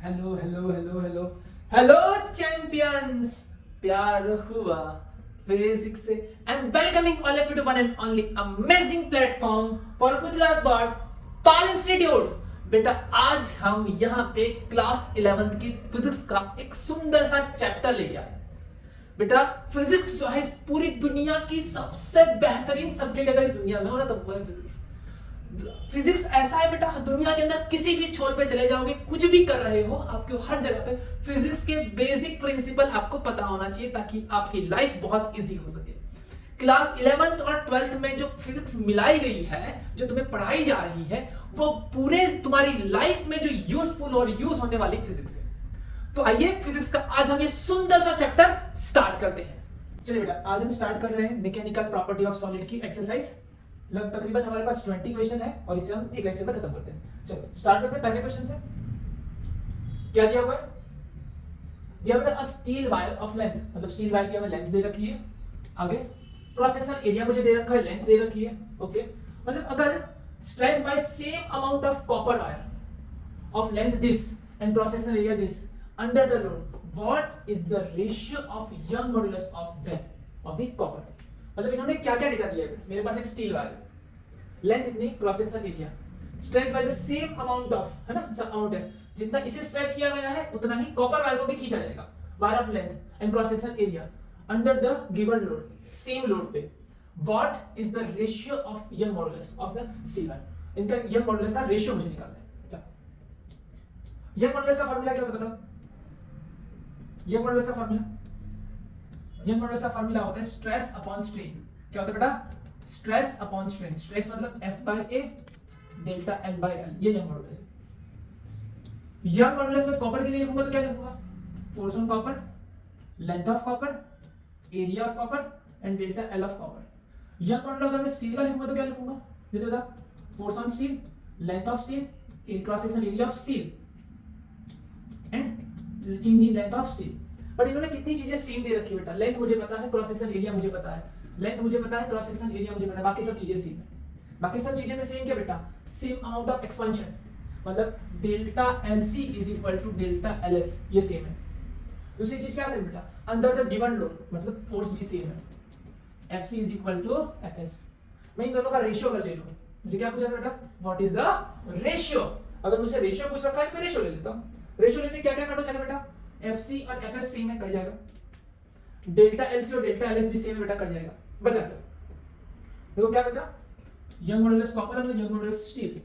Hello hello hello hello hello champions, प्यार हुआ physics से and welcoming all of you to one and only amazing platform for Gujarat board Pal institute. बेटा आज हम यहाँ पे क्लास 11th की फिजिक्स का एक सुंदर सा चैप्टर लेके आए। बेटा फिजिक्स जो है इस पूरी दुनिया की सबसे बेहतरीन सब्जेक्ट अगर इस दुनिया में हो ना तो वो है फिजिक्स। फिजिक्स ऐसा है बेटा, दुनिया के अंदर किसी भी छोर पे चले जाओगे, कुछ भी कर रहे हो, आपको हर जगह पे फिजिक्स के बेसिक प्रिंसिपल आपको पता होना चाहिए ताकि आपकी लाइफ बहुत इजी हो सके। क्लास 11th और 12th में जो फिजिक्स मिलाई गई है, जो तुम्हें पढ़ाई जा रही है, वो पूरे तुम्हारी लाइफ में जो यूजफुल और यूज होने वाली फिजिक्स है। तो आइए फिजिक्स का आज हम ये सुंदर सा चैप्टर स्टार्ट करते हैं। चलिए बेटा आज हम स्टार्ट कर रहे हैं मैकेनिकल प्रॉपर्टी ऑफ सॉलिड की एक्सरसाइज। तकरीबन हमारे पास 20 क्वेश्चन है और इसे हम एक लेक्चर में खत्म करते हैं। चलो स्टार्ट करते हैं पहले क्वेश्चन से। क्या दिया हुआ है? दिया हुआ है स्टील वायर ऑफ लेंथ, मतलब स्टील वायर की हमें लेंथ दे रखी है, आगे क्रॉस सेक्शन एरिया मुझे दे रखा है, लेंथ दे रखी है। ओके, मतलब अगर stretch by same amount of copper wire of length this and cross section area this under the load, what is the ratio of Young modulus of depth of the copper. मतलब इन्होंने क्या क्या data दिया है? मेरे पास एक steel wire, length इतनी, cross section area, stretch by the same amount of, है ना, सब अमाउंट है, जितना इसे स्ट्रेच किया गया है उतना ही कॉपर वायर को भी खींचा जाएगा। Wire of length and cross section area under the given load, same load पे, what is the ratio of Young modulus of the steel wire. इनका यंग मॉडुलस का रेशियो मुझे निकालना है। चलो यंग मॉडुलस का फार्मूला क्या होता है? यंग मॉडुलस का फार्मूला, यंग मॉडुलस का फार्मूला होता है स्ट्रेस अपॉन स्ट्रेन। क्या होता है बेटा? Stress upon strain. स्ट्रेस मतलब F by A delta L by L, ये यंग मॉडुलस है। यंग मॉडुलस में कॉपर के लिए लिखूंगा तो क्या लिखूंगा? Force on copper, length of copper, area of copper and delta L of copper. Young modulus अगर मैं स्टील का लिखूंगा तो क्या लिखूंगा? जैसे बता, force on steel, length of steel, cross section area of steel and change in length of steel. But इन्होंने कितनी चीजें सेम दे रखी है बेटा? लेंथ मुझे पता है, क्रॉस सेक्शन एरिया मुझे पता है, लेंथ मुझे पता है, क्रॉस सेक्शन एरिया मुझे पता है, बाकी सब चीजें सेम है। बाकी सब चीजें में सेम क्या बेटा? सेम अमाउंट ऑफ एक्सपेंशन, मतलब delta LC is equal to delta LS, ये सेम है। दूसरी चीज क्या सेम बेटा? अंडर द गिवन लोड, मतलब फोर्स भी सेम है, FC is equal to FS. मैं इन दोनों का रेशियो कर ले लूं, मुझे क्या पूछा बेटा? What is the ratio. अगर मुझे रेशियो पूछ रखा है तो मैं रेशियो ले लेता हूं। रेशियो लेने क्या क्या काट हो जाएगा बेटा? एफसी और एफएस सेम है, कट जाएगा। डेल्टा एलसी और डेल्टा एलएस भी सेम है बेटा, कट जाएगा। बचा क्या? देखो क्या बचा? यंग मॉडुलस कॉपर और यंग मॉडुलस स्टील।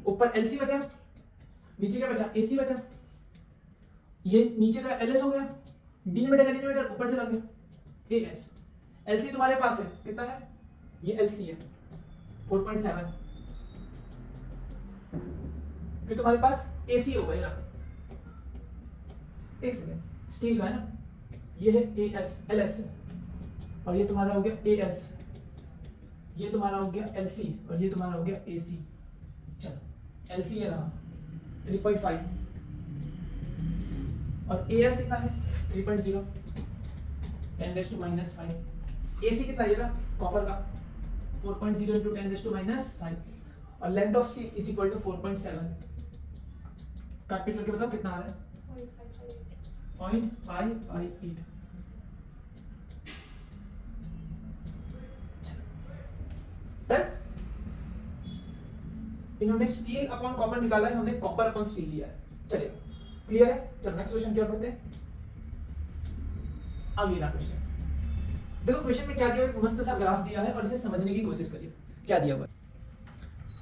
ऊपर एलसी बचा, नीचे क्या बचा? एसी बचा। ये नीचे का एलएस हो गया, डिनोमिनेटर का डिनोमिनेटर ऊपर चला गया, एएस। एलसी तुम्हारे पास है, कितना है? ये एलसी है 4.7। फिर तुम्हारे पास एसी हो गया, एक सेकेंड, स्टील का है ना, ये है एएस, एलएस है, और ये तुम्हारा हो गया एएस, ये तुम्हारा हो गया एलसी और ये तुम्हारा हो गया एसी। चलो एलसी ये रहा 3.5 और एएस कितना है? 3.0, 10⁻⁵। एसी कितना ये रहा? कॉपर का 4.0 इंटू 10⁻⁵, और length of steel is equal to 4.7। काट पीट करके बताओ कितना आ रहा है? 0.558। इन्होंने स्टील अपॉन कॉपर निकाला है, हमने कॉपर अपॉन स्टील लिया है। चलिए क्लियर है। चलो नेक्स्ट क्वेश्चन की ओर बढ़ते हैं। अब ये रहा क्वेश्चन। देखो क्वेश्चन में क्या दिया है, मस्त सा ग्राफ दिया है और इसे समझने की कोशिश करिए। क्या दिया हुआ है?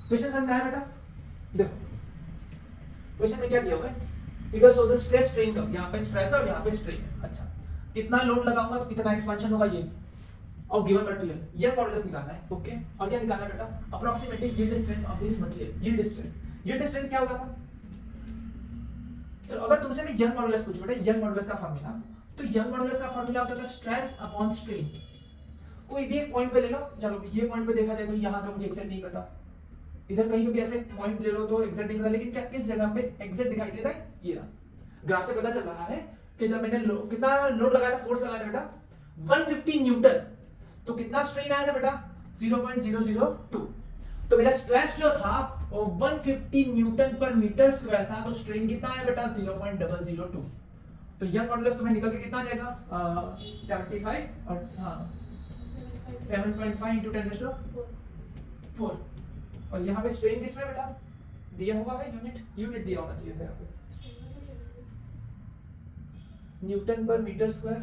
क्वेश्चन समझ में आया बेटा? देखो क्वेश्चन में क्या दिया हुआ है? Figure shows the stress strain curve. यहाँ पे स्ट्रेस है और यहाँ पे स्ट्रेन है। अच्छा, इतना लोड लगाऊंगा तो इतना एक्सपेंशन होगा, ये और गिवन मटेरियल, ये मॉडुलस निकालना है। ओके, और क्या निकालना है बेटा? Approximately yield strength of this material. Yield strength, yield strength क्या होगा था? चलो अगर तुमसे मैं यंग मॉडुलस पूछूं बेटा, यंग मॉडुलस का फार्मूला, तो यंग मॉडुलस का फार्मूला होता था स्ट्रेस अपॉन स्ट्रेन। कोई भी एक पॉइंट पे ले लो, चलो ये पॉइंट पे देखा जाए तो यहाँ का मुझे एग्जैक्ट नहीं पता, इधर कहीं पे भी ऐसे पॉइंट ले लो तो एग्जैक्ट नहीं पता, लेकिन क्या इस जगह पे एग्जैक्ट दिखाई दे रहा है? ये रहा। ग्राफ से पता चल रहा है कि जब मैंने कितना लोड लगाया था, फोर्स लगाया था बेटा 150 न्यूटन, तो कितना स्ट्रेन आया था बेटा? 0.002। तो मेरा स्ट्रेस जो था वो 150 न्यूटन पर मीटर स्क्वायर था, तो स्ट्रेन कितना है बेटा 0.002। तो यंग मॉडुलस तुम्हें निकल के कितना आ जाएगा 75 और हाँ 7.5 इंटू 10⁴ और यहाँ पे स्ट्रेन किसमें बेटा दिया हुआ है, यूनिट दिया होना चाहिए था यहाँ पे Newton per metre square.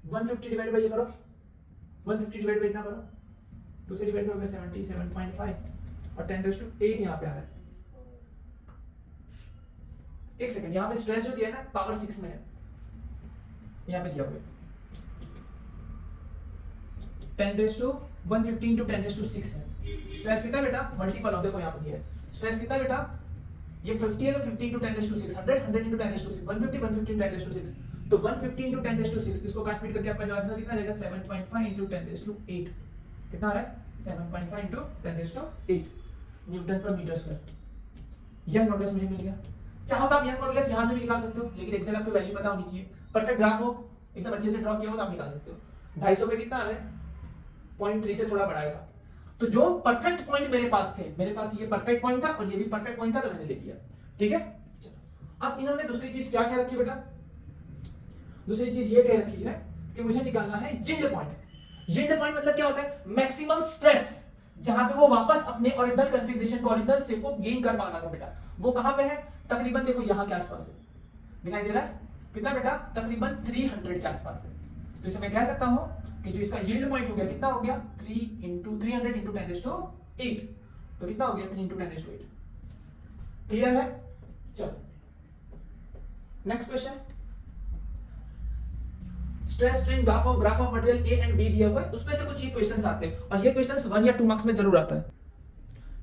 150 divide by ये करो, 150 डिवाइड बाय इतना करो, 2 से डिवाइड करोगे 77.5 और 10⁸ यहाँ पे आ रहा है। एक सेकंड, यहाँ पे स्ट्रेस जो दिया है ना पावर 6 में है, यहाँ पे दिया हुआ है 10⁻150 into 10⁶ है। स्ट्रेस कितना बेटा मल्टीपल ऑफ, देखो यहाँ पे दिया है स्ट्रेस कितना बेटा, ये 50 है तो 50 into 10⁻6, 100 into 10⁶, 150 into 10⁶, तो 150 into 10⁶, इसको काट पीट करके आपका जो आंसर कितना रहेगा 7.5 into 10⁸ कितना आ रहा है 7.5 into 10⁸ Newton per metre square. Young modulus मुझे मिल गया। चाहो तो आप यंग मॉडुलस यहाँ से भी निकाल सकते हो, लेकिन एक्सेल आपको वैल्यू पता होनी चाहिए, परफेक्ट ग्राफ हो एकदम अच्छे से ड्रॉ किया हो तो आप निकाल सकते हो। 250 पे कितना आ रहा है 0.3 से थोड़ा बड़ा ऐसा, तो जो परफेक्ट पॉइंट मेरे पास थे, मेरे पास ये परफेक्ट पॉइंट था और ये भी परफेक्ट पॉइंट था, तो मैंने ले लिया। ठीक है, चलो अब इन्होंने दूसरी चीज क्या क्या रखी बेटा, दूसरी चीज ये कह रखी है कि मुझे निकालना है यील्ड पॉइंट। यील्ड पॉइंट मतलब क्या होता है, मैक्सिमम स्ट्रेस जहां पे वो वापस अपने ओरिजिनल कॉन्फ़िगरेशन को, ओरिजिनल शेप को गेन कर पा रहा था बेटा, वो कहां पे है, तकरीबन देखो यहां के आसपास है, दिखाई दे रहा है कितना बेटा, तकरीबन 300 के आसपास है। तो इसे मैं कह सकता हूं कि जो इसका यील्ड पॉइंट हो गया कितना हो गया 300 into 10⁸, तो कितना हो गया 3 into 10⁸। क्लियर है, चलो next question. Stress strain graph of material A and B दिया हुआ है, उसमें से कुछ ये क्वेश्चंस आते हैं और ये क्वेश्चंस 1 या 2 मार्क्स में जरूर आता है।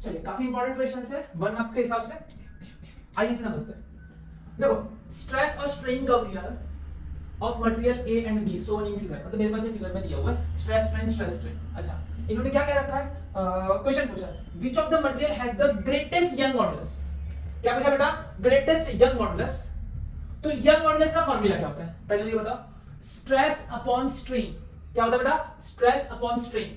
चलिए काफी इंपॉर्टेंट क्वेश्चंस है 1 मार्क्स के हिसाब से, आइए इसे समझते हैं। देखो स्ट्रेस और strain curve of material A and be shown in figure, मतलब मेरे पास ये फिगर में दिया हुआ है स्ट्रेस स्ट्रेन। अच्छा इन्होंने क्या कह रखा है, क्वेश्चन पूछा which of the material has the greatest young modulus. क्या पूछा बेटा, ग्रेटेस्ट यंग मॉडुलस। तो यंग मॉडुलस का फार्मूला क्या होता है, पहले ये बताओ। स्ट्रेस अपॉन स्ट्रेन, क्या होता है बेटा, स्ट्रेस अपॉन स्ट्रेन।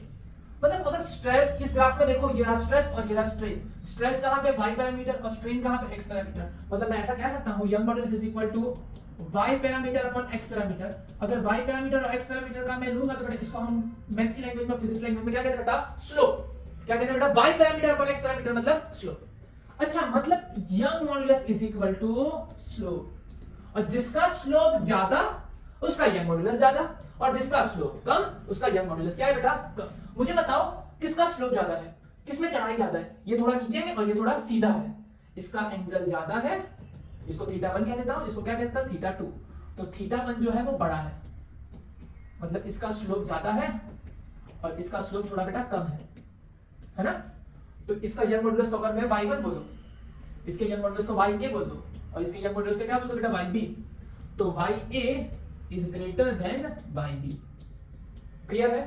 मतलब अगर स्ट्रेस इस ग्राफ में देखो, ये रहा स्ट्रेस और ये रहा स्ट्रेन, स्ट्रेस कहां पे y पैरामीटर और स्ट्रेन कहां पे x पैरामीटर, मतलब मैं ऐसा कह सकता हूं Young modulus is equal to y parameter upon x parameter. अगर y पैरामीटर और x पैरामीटर का मैं लूंगा तो बेटा इसको हम मैथ्स की लैंग्वेज में, फिजिक्स लैंग्वेज में क्या कहते हैं बेटा, स्लोप। क्या कहते हैं बेटा, y parameter upon x parameter मतलब स्लोप। अच्छा मतलब Young modulus is equal to slope, और जिसका स्लोप ज्यादा उसका यंग मॉडुलस ज्यादा, और जिसका स्लोप कम उसका यंग मॉडुलस क्या है बेटा, कम। मुझे बताओ किसका स्लोप ज्यादा है, किसमें चढ़ाई ज्यादा है, ये थोड़ा नीचे है और ये थोड़ा सीधा है, इसका एंगल ज्यादा है, इसको θ1 कह देता हूं, इसको क्या कहता हूं θ2, तो θ1 जो है वो बड़ा है, मतलब इसका स्लोप ज्यादा है और इसका स्लोप थोड़ा बेटा कम है ना। तो इसका यंग मॉडुलस को अगर मैं y1 बोलूं, इसके यंग मॉडुलस को ya बोल दो और इसके यंग मॉडुलस को क्या बोल दो बेटा yb, तो ya is greater than yb। Clear है।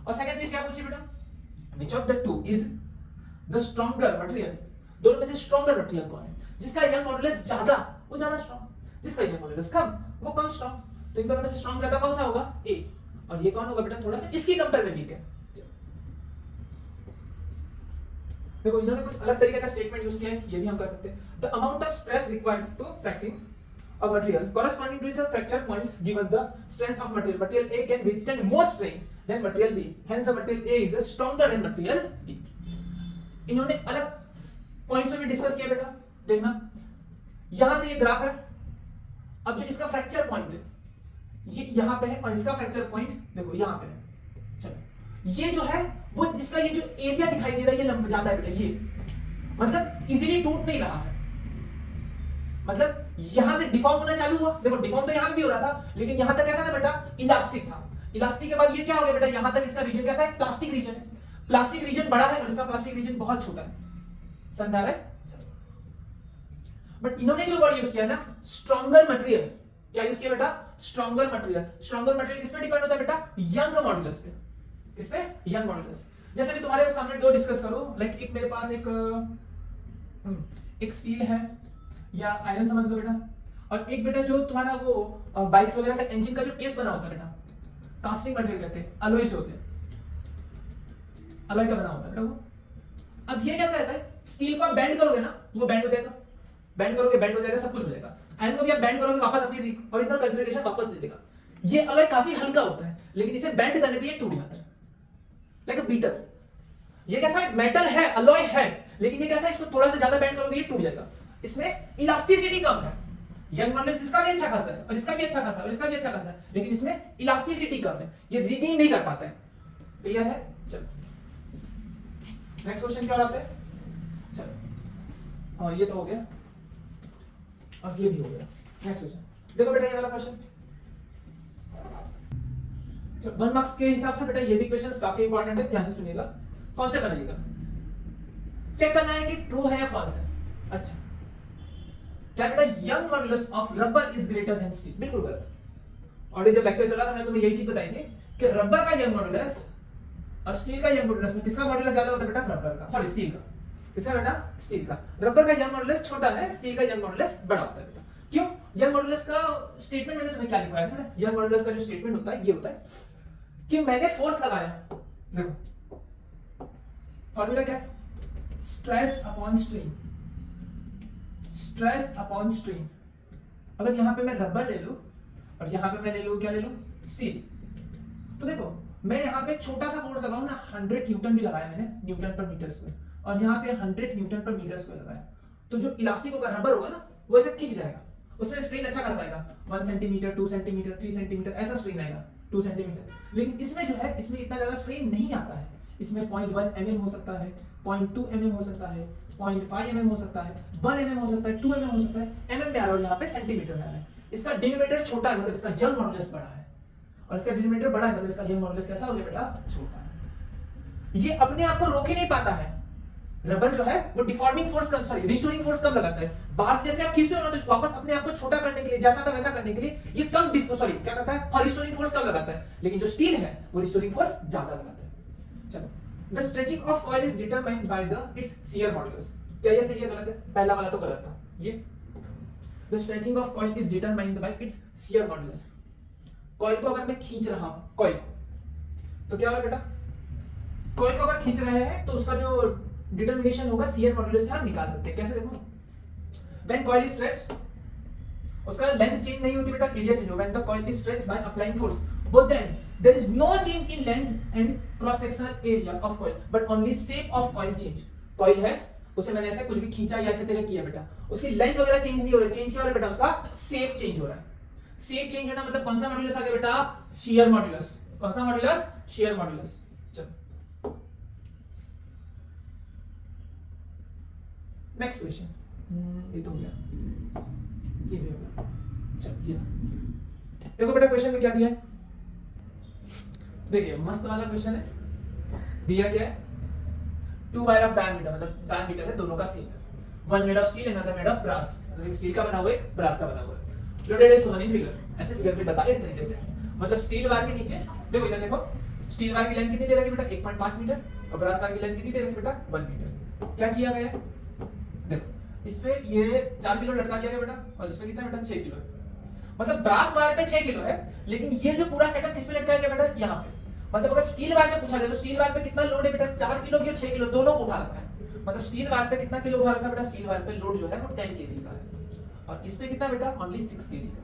और सेकंड चीज क्या पूछी बेटा, which of the two is the stronger material, दोनों में से स्ट्रॉन्गर मटेरियल कौन है, जिसका यंग मॉडुलस ज्यादा वो ज्यादा स्ट्रांग, जिसका यंग मॉडुलस कम वो कम स्ट्रांग। तो इन दोनों में से स्ट्रांग ज्यादा कौन सा होगा, ए, और ये कौन होगा बेटा थोड़ा सा इसकी कंपेयर में वीक है। देखो इन्होंने कुछ अलग तरीके का स्टेटमेंट यूज किया है, ये भी हम कर सकते हैं। The amount of stress required to fracturing a material corresponding to the fracture points given the strength of material, material A can withstand more strain than material B, hence the material A is stronger than material B। इन्होंने अलग points पे भी discuss किया बेटा, देखना यहां से ये ग्राफ है, अब जो इसका फ्रैक्चर पॉइंट है ये यहां पे है और इसका फ्रैक्चर पॉइंट देखो यहां पे है। चलो ये जो है वो इसका ये जो एरिया दिखाई दे रहा है ये लंबा ज्यादा है बेटा, ये मतलब इजीली टूट नहीं रहा है, मतलब यहां से डिफॉर्म होना चालू हुआ, देखो डिफॉर्म तो यहां पे भी हो रहा था लेकिन यहां तक कैसा था बेटा, इलास्टिक था। इलास्टिक के बाद ये क्या हो गया बेटा, यहां तक इसका रीजन कैसा है, प्लास्टिक रीजन है। प्लास्टिक रीजन बड़ा है और इसका प्लास्टिक रीजन बहुत छोटा है, समझ आ रहा है। बट इन्होंने जो वर्ड यूज किया ना स्ट्रॉन्गर मटेरियल, क्या यूज किया बेटा, स्ट्रॉन्गर मटेरियल। स्ट्रॉन्गर मटेरियल किस पे डिपेंड होता है बेटा, यंग मॉडुलस पे। किस पे, यंग मॉडुलस। जैसे मैं तुम्हारे सामने दो डिस्कस करूं, लाइक एक मेरे पास एक स्टील है या आयरन समझ लो बेटा, और एक बेटा जो तुम्हारा वो बाइक्स वगैरह का इंजन का जो केस बना होता है बेटा, कास्टिंग मटेरियल कहते हैं, अलॉयज होते हैं। अलॉय का बना होता है बेटा वो। अब ये कैसा रहता है, स्टील को आप बेंड करोगे ना तो वो बेंड हो जाएगा, बेंड करोगे बेंड हो जाएगा, सब कुछ हो जाएगा। आयरन को भी आप बेंड करोगे वापस अपनी ओरिजिनल कॉन्फ़िगरेशन वापस दे देगा। ये अलॉय काफी हल्का होता है लेकिन इसे बेंड करने पे ये टूट जाता है, लाइक अ बीटर। ये कैसा है, मेटल है, अलॉय है, लेकिन ये कैसा है, इसको थोड़ा सा ज्यादा बेंड करोगे ये टूट जाएगा। इसमें इलास्टिसिटी कम है। यंग मॉडुलस इसका भी अच्छा खासा है और इसका भी अच्छा खासा है और इसका भी अच्छा खासा है, लेकिन इसमें इलास्टिसिटी कम है, ये रिगेन नहीं कर पाता है। क्लियर है? चलो नेक्स्ट क्वेश्चन क्या आता है। चलो ये तो हो गया और ये भी हो गया। नेक्स्ट क्वेश्चन देखो बेटा, ये वाला क्वेश्चन 1 मार्क्स के हिसाब से बेटा ये भी क्वेश्चंस काफी इंपॉर्टेंट है, ध्यान से सुनिएगा। कौन से बनाइएगा, चेक करना है कि ट्रू है या फॉल्स है। अच्छा क्या बेटा, young modulus of rubber is greater than steel, बिल्कुल गलत। और जब लेक्चर चला था मैंने तुम्हें यही चीज बताई थी कि रबर का यंग मॉडुलस और स्टील का यंग मॉडुलस में किसका मॉडुलस ज्यादा होता है बेटा, रबर का, सॉरी स्टील का। किसका बेटा, स्टील का। रबर का यंग मॉडुलस छोटा है, स्टील का यंग मॉडुलस बड़ा होता है बेटा। क्यों? यंग मॉडुलस का स्टेटमेंट मैंने तुम्हें क्या लिखवाया था, यंग मॉडुलस का जो स्टेटमेंट होता है ये होता है कि मैंने फोर्स लगाया, देखो फॉर्मूला क्या है, stress upon strain, stress upon strain. अगर यहां पे मैं रबर ले लूं और यहां पे मैं ले लूं, क्या ले लूं, स्टील, तो देखो मैं यहां पे छोटा सा फोर्स लगाऊं ना, 100 न्यूटन भी लगाया मैंने, न्यूटन पर मीटर स्क्वायर, और यहां पे 100 न्यूटन पर मीटर स्क्वायर लगाया, तो जो इलास्टिक होगा, रबर होगा ना, वो ऐसे खींच जाएगा, उसमें स्ट्रेन अच्छा खासा आएगा, 1 सेंटीमीटर, 2 सेंटीमीटर, 3 सेंटीमीटर ऐसा स्ट्रेन आएगा, 2 सेंटीमीटर। लेकिन इसमें जो है, इसमें इतना ज्यादा स्ट्रेन नहीं आता है। इसमें 0.1 mm हो सकता है, 0.2 mm हो सकता है, 0.5 mm हो सकता है, 1 mm हो सकता है, 2 mm हो सकता है, mm में आ रहा है, यहाँ पे सेंटीमीटर में आ रहा है। इसका डिनोमिनेटर छोटा है, मतलब इसका यंग मॉडुलस बड़ा है, और इसका डिनोमिनेटर बड़ा है, मतलब इसका यंग मॉडुलस कैसा हो गया बेटा, छोटा है। ये अपने आप को रोक ही नहीं पाता है। रबर जो है वो डिफॉर्मिंग फोर्स कम, सॉरी रिस्टोरिंग फोर्स कम लगाता है। बाहर से जैसे आप खींचते हो ना, तो वापस अपने आप को छोटा करने के लिए, जैसा था वैसा करने के लिए ये कम सॉरी क्या करता है, और रिस्टोरिंग फोर्स कम लगाता है। लेकिन जो स्टील है वो रिस्टोरिंग फोर्स ज्यादा लगाता है। चलो, the stretching of coil is determined by the it's shear modulus. क्या ये सही है गलत है? पहला वाला तो गलत था। ये the stretching of coil is determined by it's shear modulus. Coil को अगर मैं खींच रहा हूं, कॉइल तो क्या होगा बेटा, कॉइल को अगर खींच रहे हैं तो उसका जो डिटरमिनेशन होगा शियर मॉडुलस से हम निकाल सकते हैं। कैसे देखो, व्हेन कॉइल इज स्ट्रेच्ड, उसका लेंथ चेंज नहीं होती बेटा, एरिया चेंज होगा। When the coil is stretched by applying force, but then there is no change in length and cross sectional area of coil, but only shape of coil change. Coil है, उसे मैंने ऐसे कुछ भी खींचा या ऐसे तेरे किया बेटा, उसकी लेंथ वगैरह चेंज नहीं हो रहा है। चेंज क्या हो रहा है बेटा, उसका शेप चेंज हो रहा है। शेप चेंज होना मतलब कौन सा मॉडुलस आ गया बेटा, शियर मॉडुलस। कौन सा मॉडुलस, शियर मॉडुलस। चलो नेक्स्ट क्वेश्चन, ये तो हो गया, ये भी हो गया। चलो ये देखो बेटा, क्वेश्चन में क्या दिया है, देखिए मस्त वाला क्वेश्चन है। दिया क्या है, 2 वायर ऑफ डायमीटर, मतलब डायमीटर है दोनों का सेम है, one made of steel and other made of brass, मतलब एक स्टील का बना हुआ है, एक ब्रास का बना हुआ है। Loaded is shown in figure, ऐसे फिगर में बताइए इस तरीके से, मतलब स्टील वायर के नीचे देखो, इधर देखो स्टील वायर की लेंथ कितनी दे रखी है बेटा, 1.5 मीटर, और ब्रास वायर की लेंथ कितनी दे रखी है बेटा, 1 मीटर। क्या किया गया है, देखो इस पे ये 4 किलो लटका दिया गया बेटा, और इस पे कितना बेटा, 6 किलो है, मतलब ब्रास वायर पे 6 किलो है, लेकिन ये जो पूरा सेटअप किस पे लटकाया गया बेटा, यहाँ पे। मतलब अगर स्टील वायर पे पूछा जाए तो स्टील वायर पे कितना लोड है बेटा, 4 किलो की और 6 किलो दोनों को उठा रखा है। मतलब स्टील वायर पे कितना किलो उठा रखा है बेटा, स्टील वायर पे लोड जो है वो 10 केजी का है, और इस पे कितना बेटा, ओनली 6 केजी का।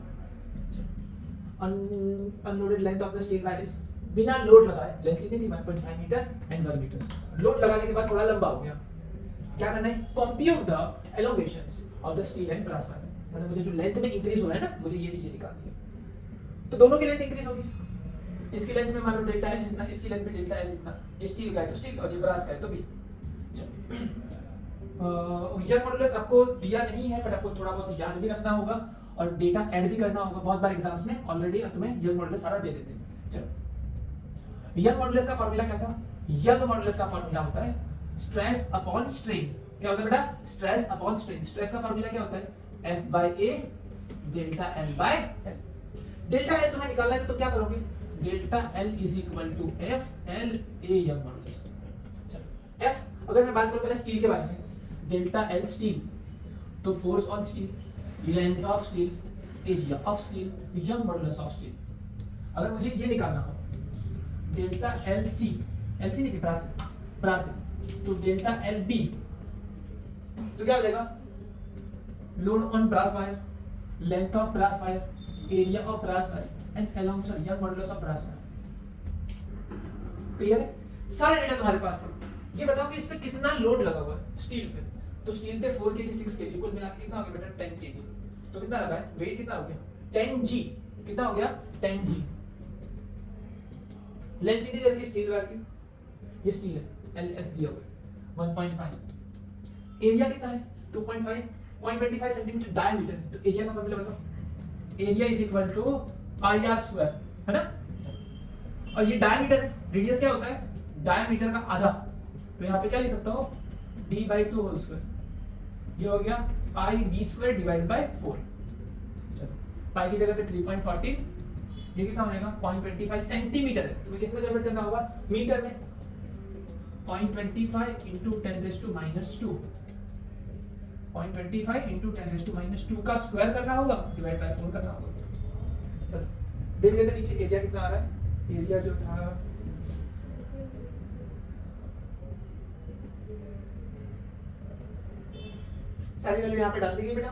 Unloaded length of the steel wire is, बिना लोड लगाए लेंथ कितनी थी, 1.5 मीटर एंड 1 मीटर। लोड लगाने के बाद थोड़ा लंबा हो गया, क्या करना है, compute the elongations of the steel and brass wire, मतलब मुझे जो लेंथ में इंक्रीज हो रहा है ना, मुझे ये चीजें निकालनी है। तो दोनों की लेंथ इंक्रीज होगी, इसकी लेंथ में मान लो डेल्टा एल जितना, इसकी लेंथ में डेल्टा एल जितना, ये स्टील का है तो स्टील, और ये ब्रास का है तो बी। यंग मॉडुलस आपको दिया नहीं है, बट आपको थोड़ा बहुत याद भी रखना होगा और डेटा ऐड भी करना होगा। बहुत बार एग्जाम्स में ऑलरेडी तुम्हें यंग मॉडुलस सारा दे देते हैं। चलो, यंग मॉडुलस का फॉर्मूला क्या था, यंग मॉडुलस का फॉर्मूला होता है स्ट्रेस अपॉन स्ट्रेन। क्या होता है बेटा, स्ट्रेस अपॉन स्ट्रेन। स्ट्रेस का फॉर्मूला क्या होता है, F by A delta L by L। Delta L तुम्हें निकालना है तो क्या करोगे, delta L is equal to F L A Young modulus. चलो F, अगर मैं बात करूं पहले स्टील के बारे में, डेल्टा L स्टील, तो force on steel, length of steel, area of steel, Young modulus of steel. अगर मुझे ये निकालना हो, डेल्टा LC, LC नहीं ब्रास, ब्रास है, तो डेल्टा एल बी तो क्या हो जाएगा, load on brass wire, length of brass wire, area of brass wire and along sorry Young modulus of brass wire. Clear है, सारे डेटा तुम्हारे पास है। ये बताओ कि इस पे कितना लोड लगा हुआ है स्टील पे, तो स्टील पे 4 kg 6 kg कुल मिला के कितना हो गया बेटा 10 kg। तो कितना लगा है वेट, कितना हो गया 10 g, कितना हो गया 10 g। लेंथ कितनी दे रखी स्टील वायर की, ये स्टील है एल एस दिया हुआ है 1.5। एरिया कितना है 2.5, 0.25 सेंटीमीटर डायमीटर, तो एरिया का फार्मूला बताओ, area is equal to pi r square, है ना। और ये डायमीटर है, रेडियस क्या होता है डायमीटर का आधा, तो यहाँ पे क्या लिख सकता हूँ d/2 होल स्क्वायर, ये हो गया पाई b स्क्वायर डिवाइड बाय 4। चलो पाई की जगह पे 3.14, ये कितना हो जाएगा 0.25 सेंटीमीटर है, तुम्हें किस में कन्वर्ट करना होगा मीटर में, 0.25 into 10⁻², 0.25 into 10⁻² का स्क्वायर करना होगा, डिवाइड बाय 4 करना होगा। चलो देख लेते हैं नीचे एरिया कितना आ रहा है। एरिया जो था सारी वैल्यू यहाँ पे डाल दी गई बेटा,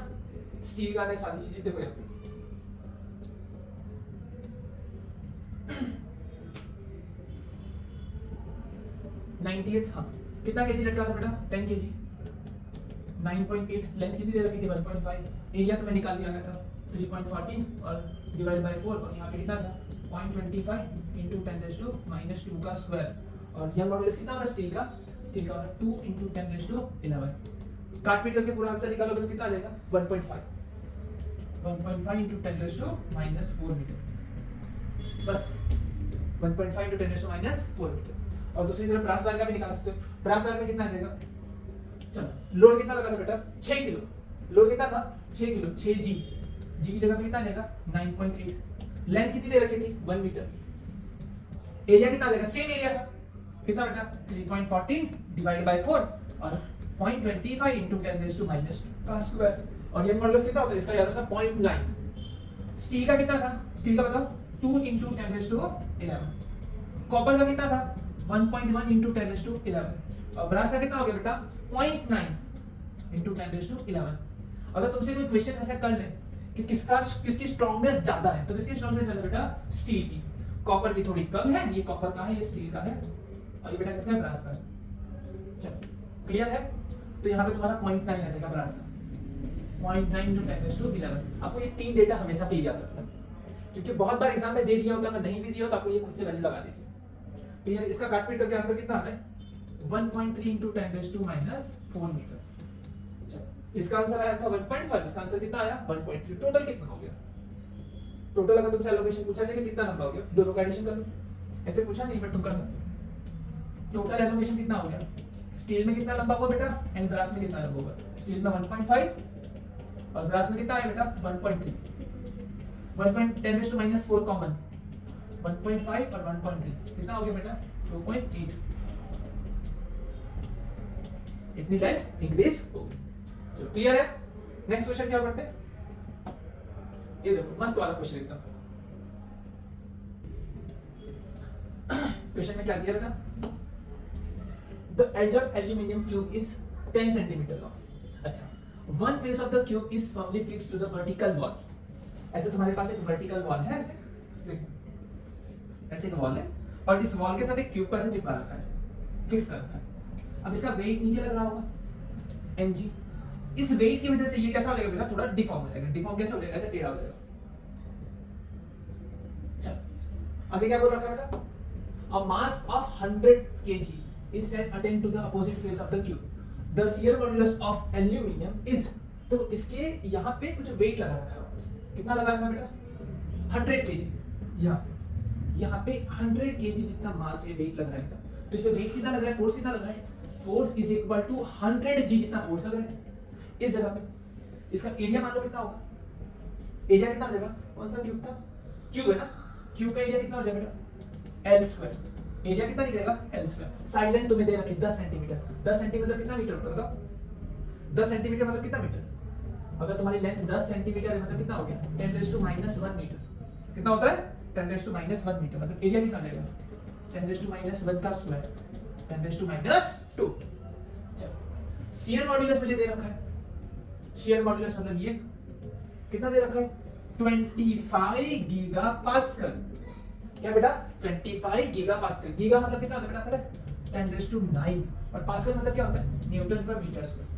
स्टील का सारी चीजें देखो यहाँ पे 98, हाँ कितना केजी लटका था बेटा 10 केजी, 9.8, लेंथ कितनी दे रखी थी 1.5, एरिया तो मैं निकाल दिया गया था 3.14 और डिवाइड बाय 4, और यहाँ पे कितना था 0.25 into 10⁻² का स्क्वायर, और यंग मॉडुलस कितना होगा स्टील का 2 into 10⁻11। काट पीट करके पूरा आंसर निकालोगे तो कितना आ जाएगा 1.5 into 10⁻⁴ मीटर, बस 1.5 into 10⁻⁴ मीटर। और दूसरी तरफ ब्रास वायर का भी निकाल सकते हो, ब्रास वायर में कितना आ जाएगा, चलो लोड कितना लगा था बेटा 6 किलो, लोड कितना था 6 किलो, 6 जी, जी की जगह पे कितना आ जाएगा 9.8, लेंथ कितनी दे रखी थी 1 मीटर, एरिया कितना आ जाएगा सेम एरिया था कितना बेटा 3.14 डिवाइड बाय 4 और 0.25 into 10⁻² का स्क्वायर, और यंग मॉडुलस कितना होता है इसका याद रखना 0.9। स्टील का कितना था, स्टील का बताओ 2 into 10⁻11, कॉपर का कितना था 1.1 into 10⁻11, और ब्रास का कितना हो गया बेटा 0.9 into 10⁻11। अगर तुमसे कोई क्वेश्चन ऐसा कर ले कि किसकी स्ट्रॉन्गनेस ज्यादा है, तो किसकी स्ट्रॉन्गनेस ज्यादा बेटा स्टील की, कॉपर की थोड़ी कम है, ये कॉपर का है ये स्टील का है, और ये बेटा किसका है ब्रास का है। चलो क्लियर है, तो यहाँ पे तुम्हारा 0.9 आ जाएगा ब्रास का, 0.9 into 10⁻11। आपको ये तीन डेटा हमेशा के लिए याद रखना, क्योंकि बहुत बार एग्जाम में दे दिया होता है, अगर नहीं भी दिया हो तो आपको ये खुद से वैल्यू लगा देगी। क्लियर, इसका काट पीट करके आंसर कितना आ रहा है 1.3 into 10⁻⁴ मीटर। इसका आंसर आया था 1.5, इसका आंसर कितना आया 1.3, टोटल कितना हो गया, टोटल अगर तुमसे एलोकेशन पूछा जाए कि कितना लंबा हो गया, दोनों का एडिशन कर लो, ऐसे पूछा नहीं बट तुम कर सकते हो। टोटल एलोकेशन कितना हो गया, स्टील में कितना लंबा हुआ बेटा एंड ब्रास में कितना लंबा होगा, स्टील में 1.5 और ब्रास में कितना आया बेटा 1.3, 1.10⁻⁴ कॉमन 1.5 और 1.3 कितना हो गया बेटा 2.8, इतनी लेंथ इंक्रीज हो गई। चलो क्लियर है, नेक्स्ट क्वेश्चन क्या करते हैं, ये देखो मस्त वाला क्वेश्चन एकदम, क्वेश्चन में क्या दिया बेटा, the edge of aluminum tube is 10 centimeter long, अच्छा one face of the tube is firmly fixed to the vertical wall, ऐसे तुम्हारे पास एक vertical wall है, ऐसे देखो ऐसे एक वॉल है और इस वॉल के साथ एक ट्यूब का ऐसे चिपका रखा है, ऐसे फिक्स कर रखा है। अब इसका वेट नीचे लग रहा होगा mg, इस वेट की वजह से ये कैसा हो जाएगा बेटा थोड़ा डिफॉर्म हो जाएगा, डिफॉर्म कैसे हो जाएगा ऐसे टेढ़ा हो जाएगा। चल आगे क्या बोल रखा है बेटा, a mass of 100 kg is then attend to the opposite face of the tube, the shear modulus of aluminum is, तो इसके यहाँ पे कुछ वेट लगा रखा है, कितना लगा रखा है बेटा 100 kg, यहाँ पे 100 kg जितना मास है वेट लग रहा है, तो इसमें वेट कितना लग रहा है, फोर्स कितना लग रहा है, force is equal to 100 g जितना फोर्स लग रहा है इस जगह पे। इसका एरिया मान लो कितना होगा, एरिया कितना हो जाएगा, कौन सा क्यूब था, क्यूब है ना, क्यूब का एरिया कितना हो जाएगा बेटा l स्क्वायर, एरिया कितना निकलेगा l स्क्वायर। साइड लाइन तुम्हें दे रखी 10 सेंटीमीटर, 10 सेंटीमीटर कितना मीटर होता है बताओ, 10 सेंटीमीटर मतलब कितना मीटर, अगर तुम्हारी लेंथ 10 सेंटीमीटर है मतलब कितना हो गया 10⁻⁻1 मीटर, कितना होता है 10⁻⁻1 मीटर, मतलब एरिया कितना आ जाएगा 10⁻⁻1 का स्क्वायर, 10 रेज टू माइनस 2। चलो शियर मॉड्यूलस मुझे दे रखा है, शियर मॉड्यूलस मतलब ये कितना दे रखा है 25 गीगा पास्कल। क्या बेटा 25 गीगा पास्कल। गीगा मतलब कितना होता है बेटा, पता है 10 रेज टू 9 और पास्कल मतलब क्या होता है Newton per metre square.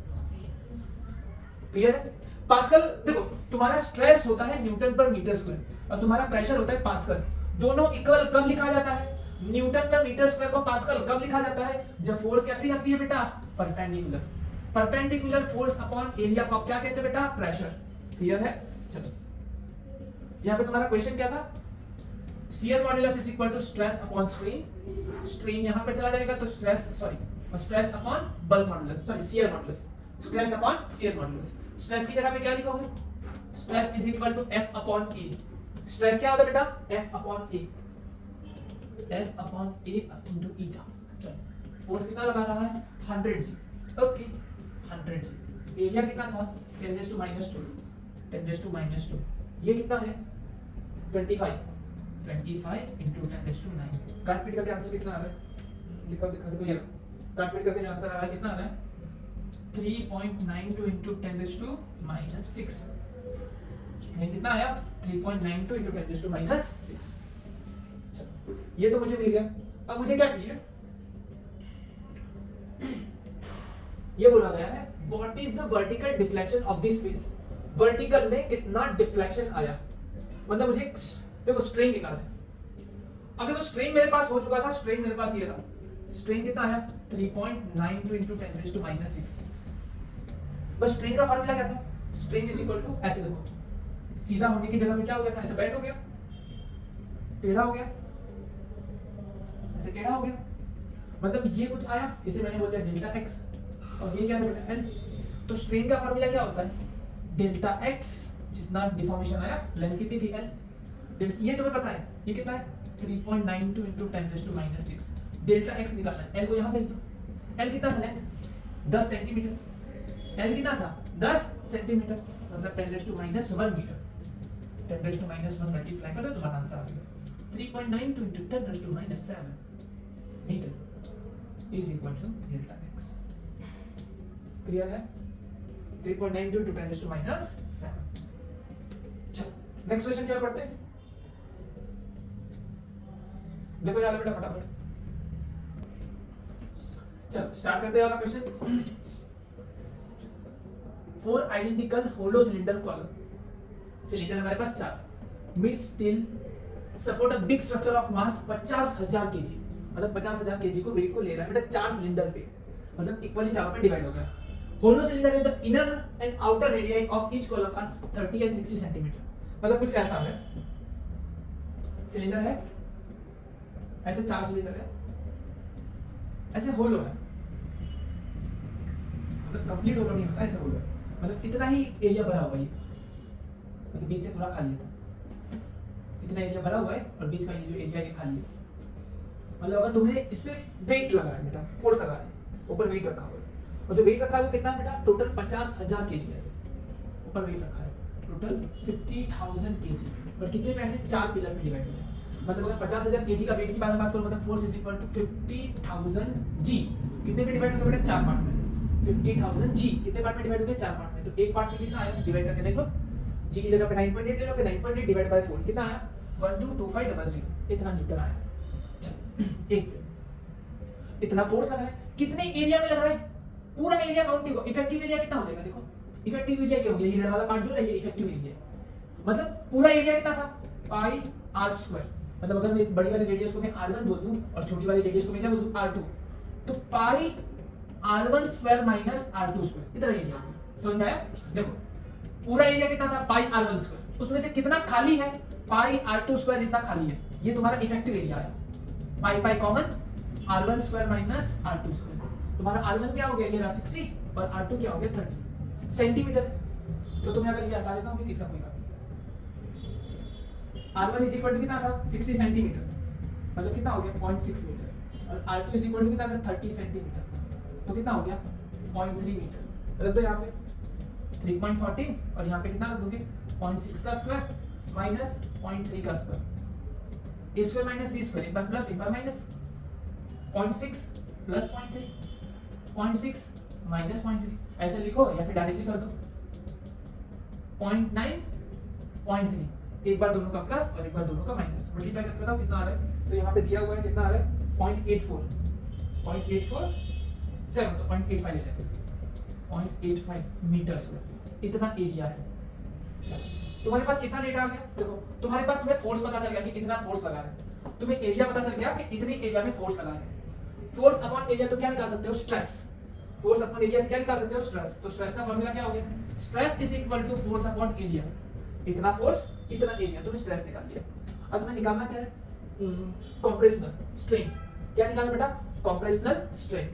Clear है। पास्कल देखो तुम्हारा स्ट्रेस होता है न्यूटन पर मीटर स्क्वायर और तुम्हारा प्रेशर होता है पास्कल। दोनों इक्वल कब लिखा जाता है, न्यूटन पर मीटर स्क्वायर को पास्कल कब लिखा जाता है, जब फोर्स कैसी लगती है बेटा perpendicular. Perpendicular force upon area को आप क्या कहते हैं बेटा प्रेशर। क्लियर है। चलो यहां पे तुम्हारा क्वेश्चन क्या था, shear modulus is equal to stress upon strain. Strain यहां पे चला जाएगा तो stress upon bulk modulus, sorry shear modulus, stress upon shear modulus. Stress की जगह पे क्या लिखोगे, stress is equal to F upon A। Stress क्या होता है बेटा F upon A, F upon A into eta. चलो फोर्स कितना लगा रहा है 100 G। Okay 100 G। एरिया कितना था 10 raise to minus 2, 10 raise to minus 2। ये कितना है 25 इनटू 10 रेज टू 9। काट पीट करके आंसर कितना आ रहा है, देखो ये काट पीट करके जो आंसर आ रहा है कितना आ रहा है 3.92 into 10 raised to minus 6। कितना आया 3.92 into 10 raised to minus 6। चलो ये तो मुझे मिल गया। अब मुझे क्या चाहिए, ये बोला गया है what is the vertical deflection of this space. Vertical में कितना डिफ्लेक्शन आया, मतलब मुझे देखो स्ट्रेन निकालना है। अब देखो स्ट्रेन मेरे पास हो चुका था, स्ट्रेन मेरे पास ये रहा, स्ट्रेन कितना आया 3.92 into 10 raised to minus 6। बस स्ट्रेन का फार्मूला क्या था, स्ट्रेन इज इक्वल टू ऐसे देखो सीधा होने की जगह पे क्या हो गया था ऐसे बेंड हो गया, टेढ़ा हो गया, ऐसे टेढ़ा हो गया, मतलब ये कुछ आया, इसे मैंने बोल दिया डेल्टा x और ये क्या था बेटा l। तो स्ट्रेन का फार्मूला क्या होता है डेल्टा x, जितना डिफॉर्मेशन आया लेंथ कितनी थी l, ये तुम्हें पता है ये कितना है 3.92 into 10 raised to minus 6। Delta x निकालना है, l को यहां भेज दो, l कितना था लेंथ 10 सेंटीमीटर, l कितना था 10 सेंटीमीटर मतलब 10 raise to minus 1 metre, 10 raise to minus 1 multiply कर दो तुम्हारा आंसर आ गया 3.92 into 10 raise to minus 7 metre is equal to delta x। Clear है 3.92 into 10 रेज़ टू माइनस 7। चलो नेक्स्ट क्वेश्चन क्या पढ़ते हैं, देखो यार बेटा फटाफट चलो स्टार्ट करते हैं वाला question. 4 identical hollow cylinder column, cylinder हमारे पास 4 mild steel support a big structure of mass 50,000 kg, मतलब 50,000 केजी को वेट को ले रहा है बेटा 4 सिलेंडर पे, मतलब इक्वली चारों पे डिवाइड हो गया। होलो सिलेंडर में the inner and outer radius of each column are 30 and 60 centimetre, मतलब कुछ ऐसा है सिलेंडर है, ऐसे 4 सिलेंडर है, ऐसे होलो है, मतलब कंप्लीट होलो नहीं होता, ऐसे होलो है, मतलब इतना ही एरिया भरा हुआ है, मतलब बीच से थोड़ा खाली है, इतना एरिया भरा हुआ है और बीच का ये जो एरिया ये खाली है। मतलब अगर तुम्हें इस पे वेट लगा है बेटा, फोर्स लगा है, ऊपर वेट रखा हुआ है, और जो वेट रखा है वो कितना है बेटा टोटल 50,000 केजी, ऐसे ऊपर वेट रखा है टोटल 50,000 केजी, और कितने पैसे 4 पिलर में डिवाइड हुए, मतलब अगर 50,000 केजी का वेट की बात करो मतलब फोर्स इज इक्वल टू 50,000 जी, कितने में डिवाइड हो गया बेटा 4 पार्ट में, 50,000 जी कितने पार्ट में डिवाइड हो गया 4 पार्ट में, तो एक पार्ट में कितना आया डिवाइड करके देख लो, जी की जगह पे 9.8 ले लोगे, 9.8 डिवाइड बाय 4 कितना आया 122500, इतना न्यूटन आया। एक इतना फोर्स लगा है, कितने एरिया में लग रहा है, पूरा एरिया काउंट करो, इफेक्टिव एरिया कितना हो जाएगा, देखो इफेक्टिव एरिया ये हो गया, ये रेड वाला पार्ट जो है ये इफेक्टिव एरिया, मतलब पूरा एरिया कितना था पाई आर स्क्वायर, मतलब अगर मैं बड़ी वाली रेडियस को मैं r1 बोल दूं और छोटी वाली रेडियस को मैं क्या बोल दूं r2, तो पाई r1 square minus r2 square इतना एरिया हो गया। समझ में आया, देखो पूरा एरिया कितना था पाई r1 स्क्वायर, उसमें से कितना खाली है पाई r2 स्क्वायर जितना खाली है, ये तुम्हारा इफेक्टिव एरिया आया, pi pi common r1 square minus r2 square, तुम्हारा r1 क्या हो गया ये रहा 60 और r2 क्या हो गया 30 सेंटीमीटर, तो तुम्हें अगर ये हटा देता हूं फिर किसका कोई बात, r1 इज इक्वल टू कितना था 60 सेंटीमीटर, मतलब कितना हो गया 0.6 मीटर, और r2 इज इक्वल टू कितना था 30 सेंटीमीटर, तो कितना हो गया 0.3 मीटर, रख दो यहाँ पे 3.14 और यहाँ पे कितना रख दोगे 0.6 का स्क्वायर माइनस 0.3 का square, a square minus b square, एक बार प्लस एक बार माइनस 0.6 प्लस 0.3, 0.6 माइनस 0.3, ऐसे लिखो या फिर डायरेक्टली कर दो 0.9, 0.3, एक बार दोनों का प्लस और एक बार दोनों का माइनस, मल्टीप्लाई करके बताओ कितना आ रहा है। तो यहाँ पे दिया हुआ है कितना आ रहा है 0.84, 0.847 तो 0.85 ले लेते हैं, 0.85 मीटर स्क्वायर इतना एरिया है। चलो तुम्हारे पास कितना डेटा आ गया, देखो तुम्हारे पास तुम्हें फोर्स पता चल गया कि इतना फोर्स लगा है, तुम्हें एरिया पता चल गया कि इतने एरिया में फोर्स लगा है। फोर्स अपॉन एरिया तो क्या निकाल सकते हो, स्ट्रेस। फोर्स अपॉन एरिया से क्या निकाल सकते हो, स्ट्रेस। तो स्ट्रेस का फार्मूला क्या हो गया, stress is equal to force upon area, इतना फोर्स इतना एरिया, तुमने स्ट्रेस निकाल लिया। अब तुम्हें निकालना क्या है, कंप्रेशनल स्ट्रेन। क्या निकालना बेटा, कंप्रेशनल स्ट्रेन।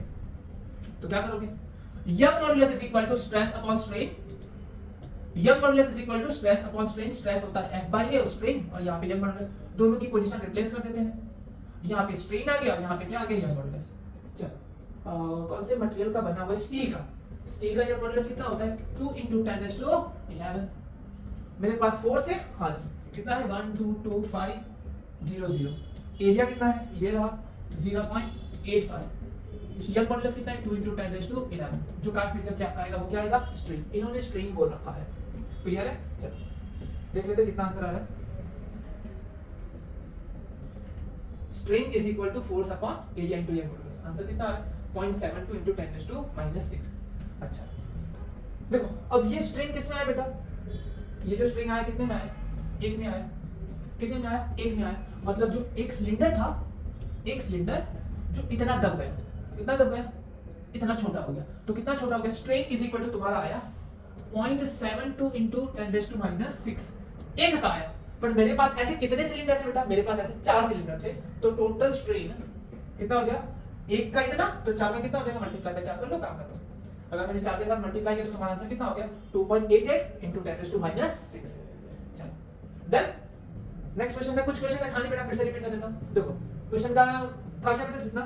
तो क्या करोगे, Young modulus is equal to stress upon strain, Young modulus is equal to stress upon strain. Stress होता है F by A और स्ट्रेन, और यहाँ पे यंग मॉडुलस, दोनों की पोजीशन रिप्लेस कर देते हैं। यहाँ पे स्ट्रेन आ गया और यहाँ पे क्या आ गया, यंग मॉडुलस। चलो कौन से मटेरियल का बना हुआ है, स्टील का। स्टील का यंग मॉडुलस कितना होता है, 2 × 10⁻11। मेरे पास फोर्स है, हाँ जी, कितना है 122,500। एरिया कितना है, ये रहा 0.85। यंग मॉडुलस कितना है, 2 × 10⁻11। जो काट पीट कर क्या आएगा, वो क्या आएगा, स्ट्रेन। इन्होंने स्ट्रेन बोल रखा है, क्लियर है। चलो देख लेते कितना आंसर आ रहा है। Strain is equal to force upon area into Young modulus. Answer कितना आ रहा है, 0.72 × 10⁻6। अच्छा देखो अब ये स्ट्रेन किसमें आया बेटा, ये जो स्ट्रेन आया कितने में आया, एक में आया। कितने में आया, एक में आया। मतलब जो एक सिलेंडर था, एक सिलेंडर जो इतना दब गया, कितना दब गया, इतना छोटा हो गया। तो कितना छोटा हो गया, स्ट्रेन इज इक्वल टू तुम्हारा आया 0.72 × 10⁻6। एक का आया, पर मेरे पास ऐसे कितने सिलेंडर थे बेटा, मेरे पास ऐसे 4 सिलेंडर थे। तो टोटल स्ट्रेन कितना हो गया, एक का इतना, तो 4 का कितना हो जाएगा, मल्टीप्लाई बाय 4 कर लो, काम खत्म। अगर मैंने 4 के साथ मल्टीप्लाई किया तो तुम्हारा आंसर कितना हो गया, 2.88 × 10⁻6। चलो डन। नेक्स्ट क्वेश्चन में कुछ क्वेश्चन मैं था नहीं बेटा, फिर से रिपीट कर देता हूं। देखो क्वेश्चन का था क्या बेटा, जितना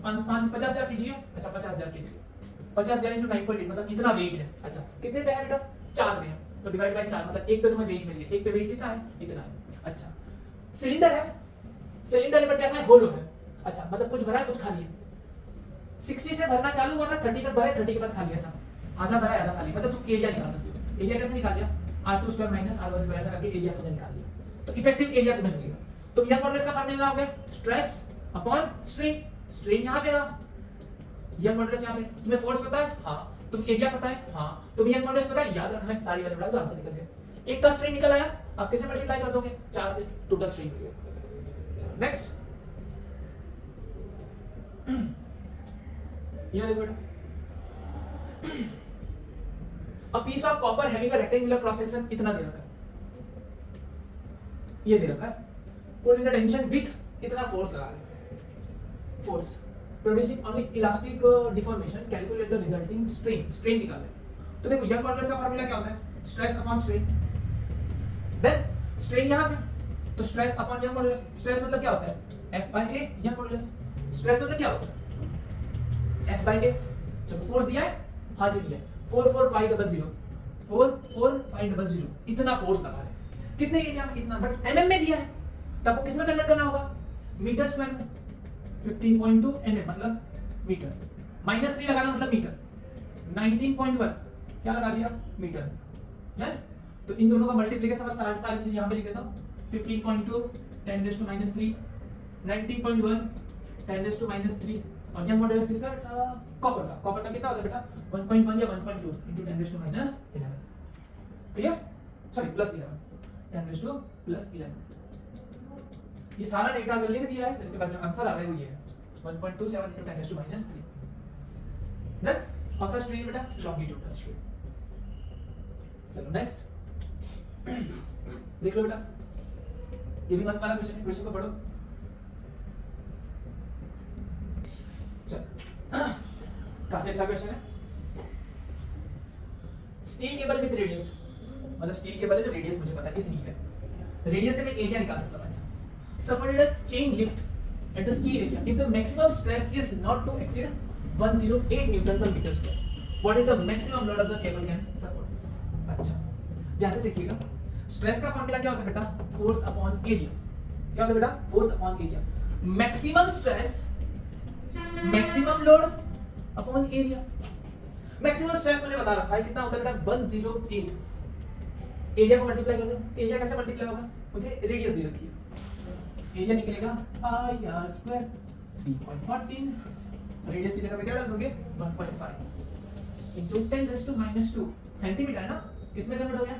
50,000 कीजिए। अच्छा 50,000 कीजिए, 50,000 × 9.8 मतलब इतना वेट है। अच्छा कितने पे है बेटा, 4 पे है, तो डिवाइड बाय 4 मतलब एक पे तुम्हें वेट मिल गया। एक पे वेट कितना है, इतना है। अच्छा सिलेंडर है, सिलेंडर पर कैसा है, होलो है। अच्छा मतलब कुछ भरा है कुछ खाली है। 60 से भरना चालू हुआ ना, 30 तक भरे, 30 के बाद खाली, ऐसा आधा भरा है आधा खाली। मतलब तुम एरिया निकाल सकते हो। एरिया कैसे निकाल लिया, r2² - r1² ऐसा करके एरिया तुमने निकाल लिया, तो इफेक्टिव एरिया तुम्हें मिलेगा। तो यंग मॉडुलस का फार्मूला हो गया स्ट्रेस अपॉन स्ट्रेन। स्ट्रेन यहां पे रहा, यंग मॉडुलस यहां पे। तुम्हें फोर्स पता है, हां। तुम्हें एरिया पता है, हां। तुम्हें यंग मॉडुलस पता है, याद रखना सारी वैल्यू डाल दो, आंसर निकल गया। एक का स्ट्रेन निकल आया, आप किसे मल्टीप्लाई कर दोगे, 4 से, टोटल स्ट्रेन मिल गया। नेक्स्ट ये देखो बेटा, a piece of copper having a rectangular cross section इतना दे रखा है, ये दे रखा है, put in a tension with इतना फोर्स लगा रहे, force producing only elastic deformation, calculate the resulting strain, strain निकाल रहे। तो देखो यंग मॉडुलस का फार्मूला क्या होता है, stress upon strain. Then strain यहां पे, तो stress upon Young modulus. Stress मतलब क्या होता है, F by A Young modulus. Stress मतलब क्या होता है, F by A। चलो फोर्स दिया है, हाँ जी दिया है, 44500, 44500 इतना फोर्स लगा है। कितने एरिया में, इतना, बट mm में दिया है, तब वो किसमें कन्वर्ट करना होगा, मीटर स्क्वायर में। 15.2 mm मतलब मीटर, -3 लगाना मतलब मीटर, 19.1 क्या लगा दिया, मीटर है। तो इन दोनों का मल्टीप्लिकेशन बस सारी चीज यहां पे लिख देता हूं। 15.2 10⁻³ 19.1 10⁻³ और यंग मॉडुलस किसका, कॉपर का। कॉपर का कितना होता है बेटा, 1.1 या 1.2 × 10⁻11, क्लियर, सॉरी +11, 10⁻+11। ये सारा डेटा अगर लिख दिया है, इसके बाद जो आंसर आ रहा है वो ये है 1.27 × 10⁻³ देन कौन सा स्ट्रेन बेटा, लॉन्गिट्यूडनल स्ट्रेन। चलो नेक्स्ट देख लो बेटा, ये भी मस्त वाला क्वेश्चन है, क्वेश्चन को पढ़ो। काफी अच्छा क्वेश्चन है। स्टील केबल विद रेडियस, मतलब स्टील केबल है जो रेडियस मुझे पता है इतनी है, रेडियस से मैं एरिया निकाल सकता हूं। अच्छा supported a chain lift at the ski area if the maximum stress is not to exceed 108 newton per metre square, what is the maximum load of the cable can support. अच्छा ध्यान से देखिएगा, stress का formula क्या होता है बेटा, force upon area. क्या होता है बेटा, force upon area. Maximum stress maximum load upon area. Maximum stress मुझे बता रखा है कितना होता है बेटा 108। एरिया को मल्टीप्लाई कर लो। एरिया कैसे मल्टीप्लाई होगा, मुझे रेडियस दे रखी है। एरिया निकलेगा पाई आर स्क्वायर 3.14, रेडियस की जगह पे क्या डाल दोगे 1.5 into 10⁻², सेंटीमीटर है ना, किसमें कन्वर्ट हो गया,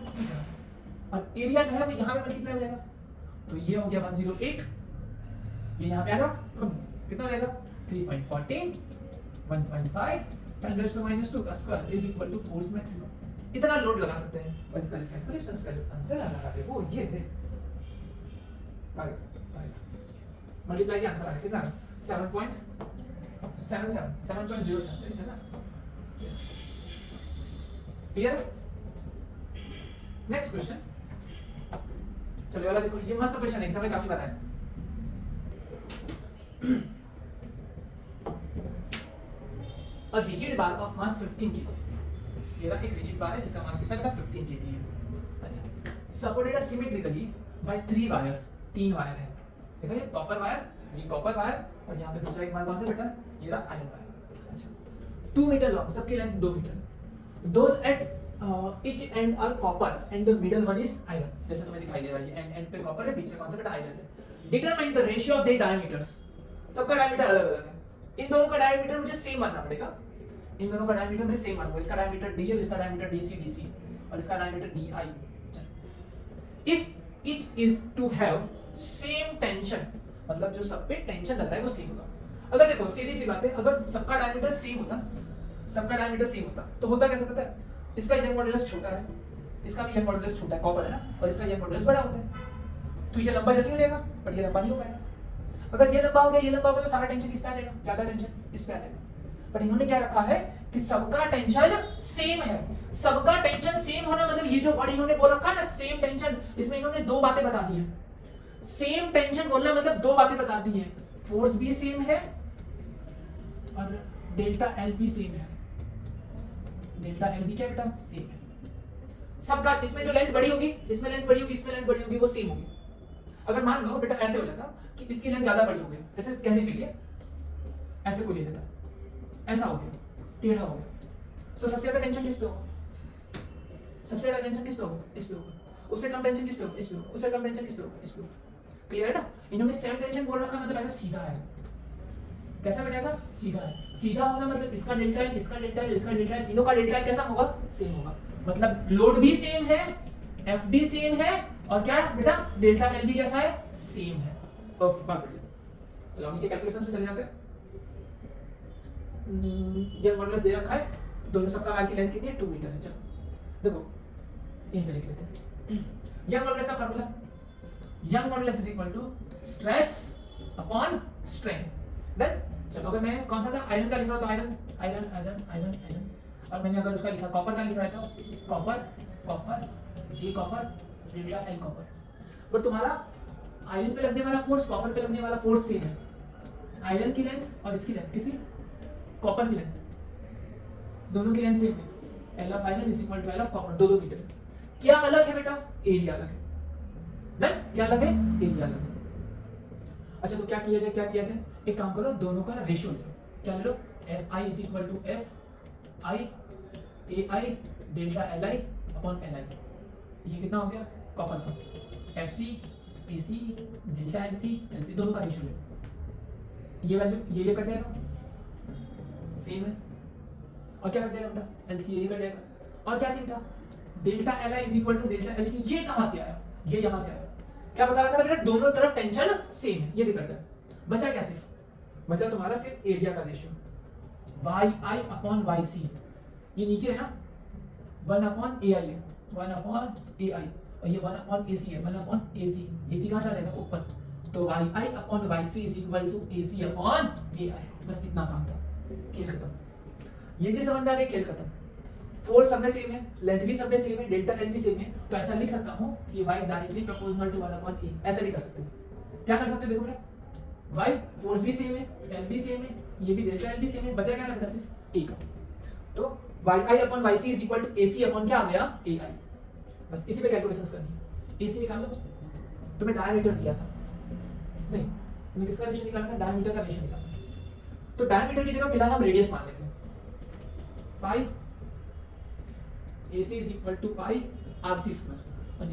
और एरिया जो है वो यहाँ पे मल्टीप्लाई हो जाएगा। तो ये हो गया 108, ये यहाँ पे आ जाओ, कितना हो जाएगा 3.14 1.5 10⁻² का square is equal to force maximum. इतना लोड लगा सकते हैं, और इसका कैलकुलेशंस का जो आंसर आ रहा है वो ये है, मल्टीप्लाई के आंसर आ गया कितना 7.07 ना। क्लियर। नेक्स्ट क्वेश्चन, चलो वाला देखो, ये मस्त क्वेश्चन एग्जाम में काफी बार आया। A rigid bar of mass 15 kg, ये रहा एक रिजिड बार है जिसका मास कितना बेटा 15 kg है। अच्छा, supported symmetrically by 3 wires, 3 wire है, देखो ये कॉपर वायर, ये कॉपर वायर, और यहाँ पे दूसरा एक वायर कौन सा बेटा, ये रहा आयरन वायर। अच्छा, 2 मीटर लॉन्ग, सबकी length 2 metre, those at each end are copper and the middle one is iron, जैसे तुम्हें दिखाई दे रहा है, एंड पे कॉपर है, बीच में कौन सा बेटा आयरन है। Determine the ratio of the diameters, सबका डायमीटर अलग अलग है, इन दोनों का डायमीटर मुझे सेम मानना पड़ेगा, इन दोनों का डायमीटर मुझे सेम मानूंगा, इसका डायमीटर d है, इसका डायमीटर dc और इसका diameter di। If each is to have same tension, मतलब जो सब पे टेंशन लग रहा है वो सेम होगा। अगर देखो सीधी सी बात है, अगर सबका डायमीटर सेम होता, सबका डायमीटर सेम होता तो होता कैसे पता है, इसका यंग मॉड्यूलस छोटा है, इसका भी यंग मॉड्यूलस छोटा है, कॉपर है ना, और इसका यंग मॉड्यूलस बड़ा होता है, तो ये लंबा जल्दी हो जाएगा, बट ये लंबा नहीं हो पाएगा। अगर ये लंबा हो गया, ये लंबा हो गया, तो सारा टेंशन किस पे आ जाएगा, ज्यादा टेंशन इस पे आ जाएगा। बट इन्होंने क्या रखा है कि सबका टेंशन सेम है, सबका टेंशन सेम होना मतलब ये जो वर्ड इन्होंने बोल रखा है ना सेम टेंशन, इसमें इन्होंने दो बातें बता दी है। सेम टेंशन बोलना मतलब दो बातें बता दी है, फोर्स भी सेम है और डेल्टा एल भी सेम है। डेल्टा एल भी क्या बेटा सेम है, सबका इसमें जो लेंथ बड़ी होगी, इसमें लेंथ बड़ी होगी, इसमें लेंथ बड़ी होगी, वो सेम होगी। अगर मान लो बेटा ऐसे हो जाता कि इसकी लेंथ ज्यादा बड़ी हो गई, ऐसे कहने के लिए ऐसे को ले लेता, ऐसा हो गया, टेढ़ा हो गया, सो सबसे ज्यादा टेंशन किस पे होगा, सबसे ज्यादा टेंशन किस पे होगा, इस पे होगा, उससे कम टेंशन किस पे होगा, इस पे होगा, उससे कम टेंशन किस पे होगा, इस पे होगा। क्लियर है ना, इन्होंने सेम टेंशन बोल रखा मतलब ऐसा सीधा है, कैसा बेटा ऐसा सीधा है, सीधा होना मतलब इसका डेल्टा है, इसका डेल्टा है, इसका डेल्टा है, तीनों का डेल्टा कैसा होगा सेम होगा, मतलब लोड भी सेम है, एफ डी सेम है, और क्या बेटा डेल्टा एल भी कैसा है सेम है। ओके बात बढ़िया, चलो नीचे कैलकुलेशंस पे चले जाते हैं। ये मॉडुलस दे रखा है, दोनों सबका वायर की लेंथ कितनी है 2 मीटर है। चलो देखो यहीं पे लिख लेते हैं, यंग मॉडुलस का formula, Young modulus is equal to stress upon strain. Done. चलो अगर मैं कौन सा था आयरन का लिख रहा हूं तो iron iron iron iron iron, और मैंने अगर उसका लिखा कॉपर का लिख रहा है तो कॉपर कॉपर, ये copper delta L copper. But तुम्हारा आयरन पे लगने वाला फोर्स कॉपर पे लगने वाला फोर्स सेम है, आयरन की लेंथ और इसकी लेंथ, किसकी कॉपर की लेंथ, दोनों की लेंथ सेम है, L of iron is equal to L of copper, 2 metre. क्या अलग है बेटा, एरिया अलग है। डन, क्या अलग है, एरिया अलग है। अच्छा तो क्या किया जाए, क्या किया जाए, एक काम करो दोनों का रेशियो ले लो, क्या ले लो, F I is equal to F I A I delta L I upon L I. ये कितना हो गया कॉपर का, F C A C delta L C दोनों का रेशियो ले लो, ये वैल्यू ये कट जाएगा सेम है, और क्या कट जाएगा बेटा एल सी ये कट जाएगा, और क्या सेम था delta L I is equal to delta L C. ये कहां से आया, ये यहां से आया, क्या बता रखा था बेटा दोनों तरफ टेंशन सेम है, ये भी करता है। बचा क्या, सिर्फ बचा तुम्हारा सिर्फ एरिया का ratio, Y I upon Y सी, ये नीचे है ना 1 अपॉन ए आई है, 1 अपॉन ए आई, और ये 1 अपॉन ए सी है, 1 अपॉन ए सी, ए सी कहां चला जाएगा ऊपर, तो Y I upon Y C is equal to A C upon A I. बस इतना काम था, खेल खत्म। ये चीज समझ में आ गई, खेल खत्म। फोर्स सब में सेम है, लेंथ भी सब में सेम है, डेल्टा एल भी सेम है, तो ऐसा लिख सकता हूं कि y is directly proportional to 1 upon A, ऐसा नहीं कर सकते। क्या कर सकते हो देखो बेटा, y फोर्स भी सेम है, l भी सेम है, ये भी डेल्टा एल भी सेम है, बचा क्या लगता है सिर्फ a का, तो yi upon yc is equal to ac upon क्या आ गया ai। बस इसी पे कैलकुलेशंस करनी है। ac निकाल लो, तुम्हें डायमीटर दिया था नहीं, तुम्हें किसका रेशियो निकालना था, डायमीटर का रेशियो निकालना। तो डायमीटर की जगह फिलहाल हम रेडियस मान लेते हैं। Pi AC is equal to pi RC square और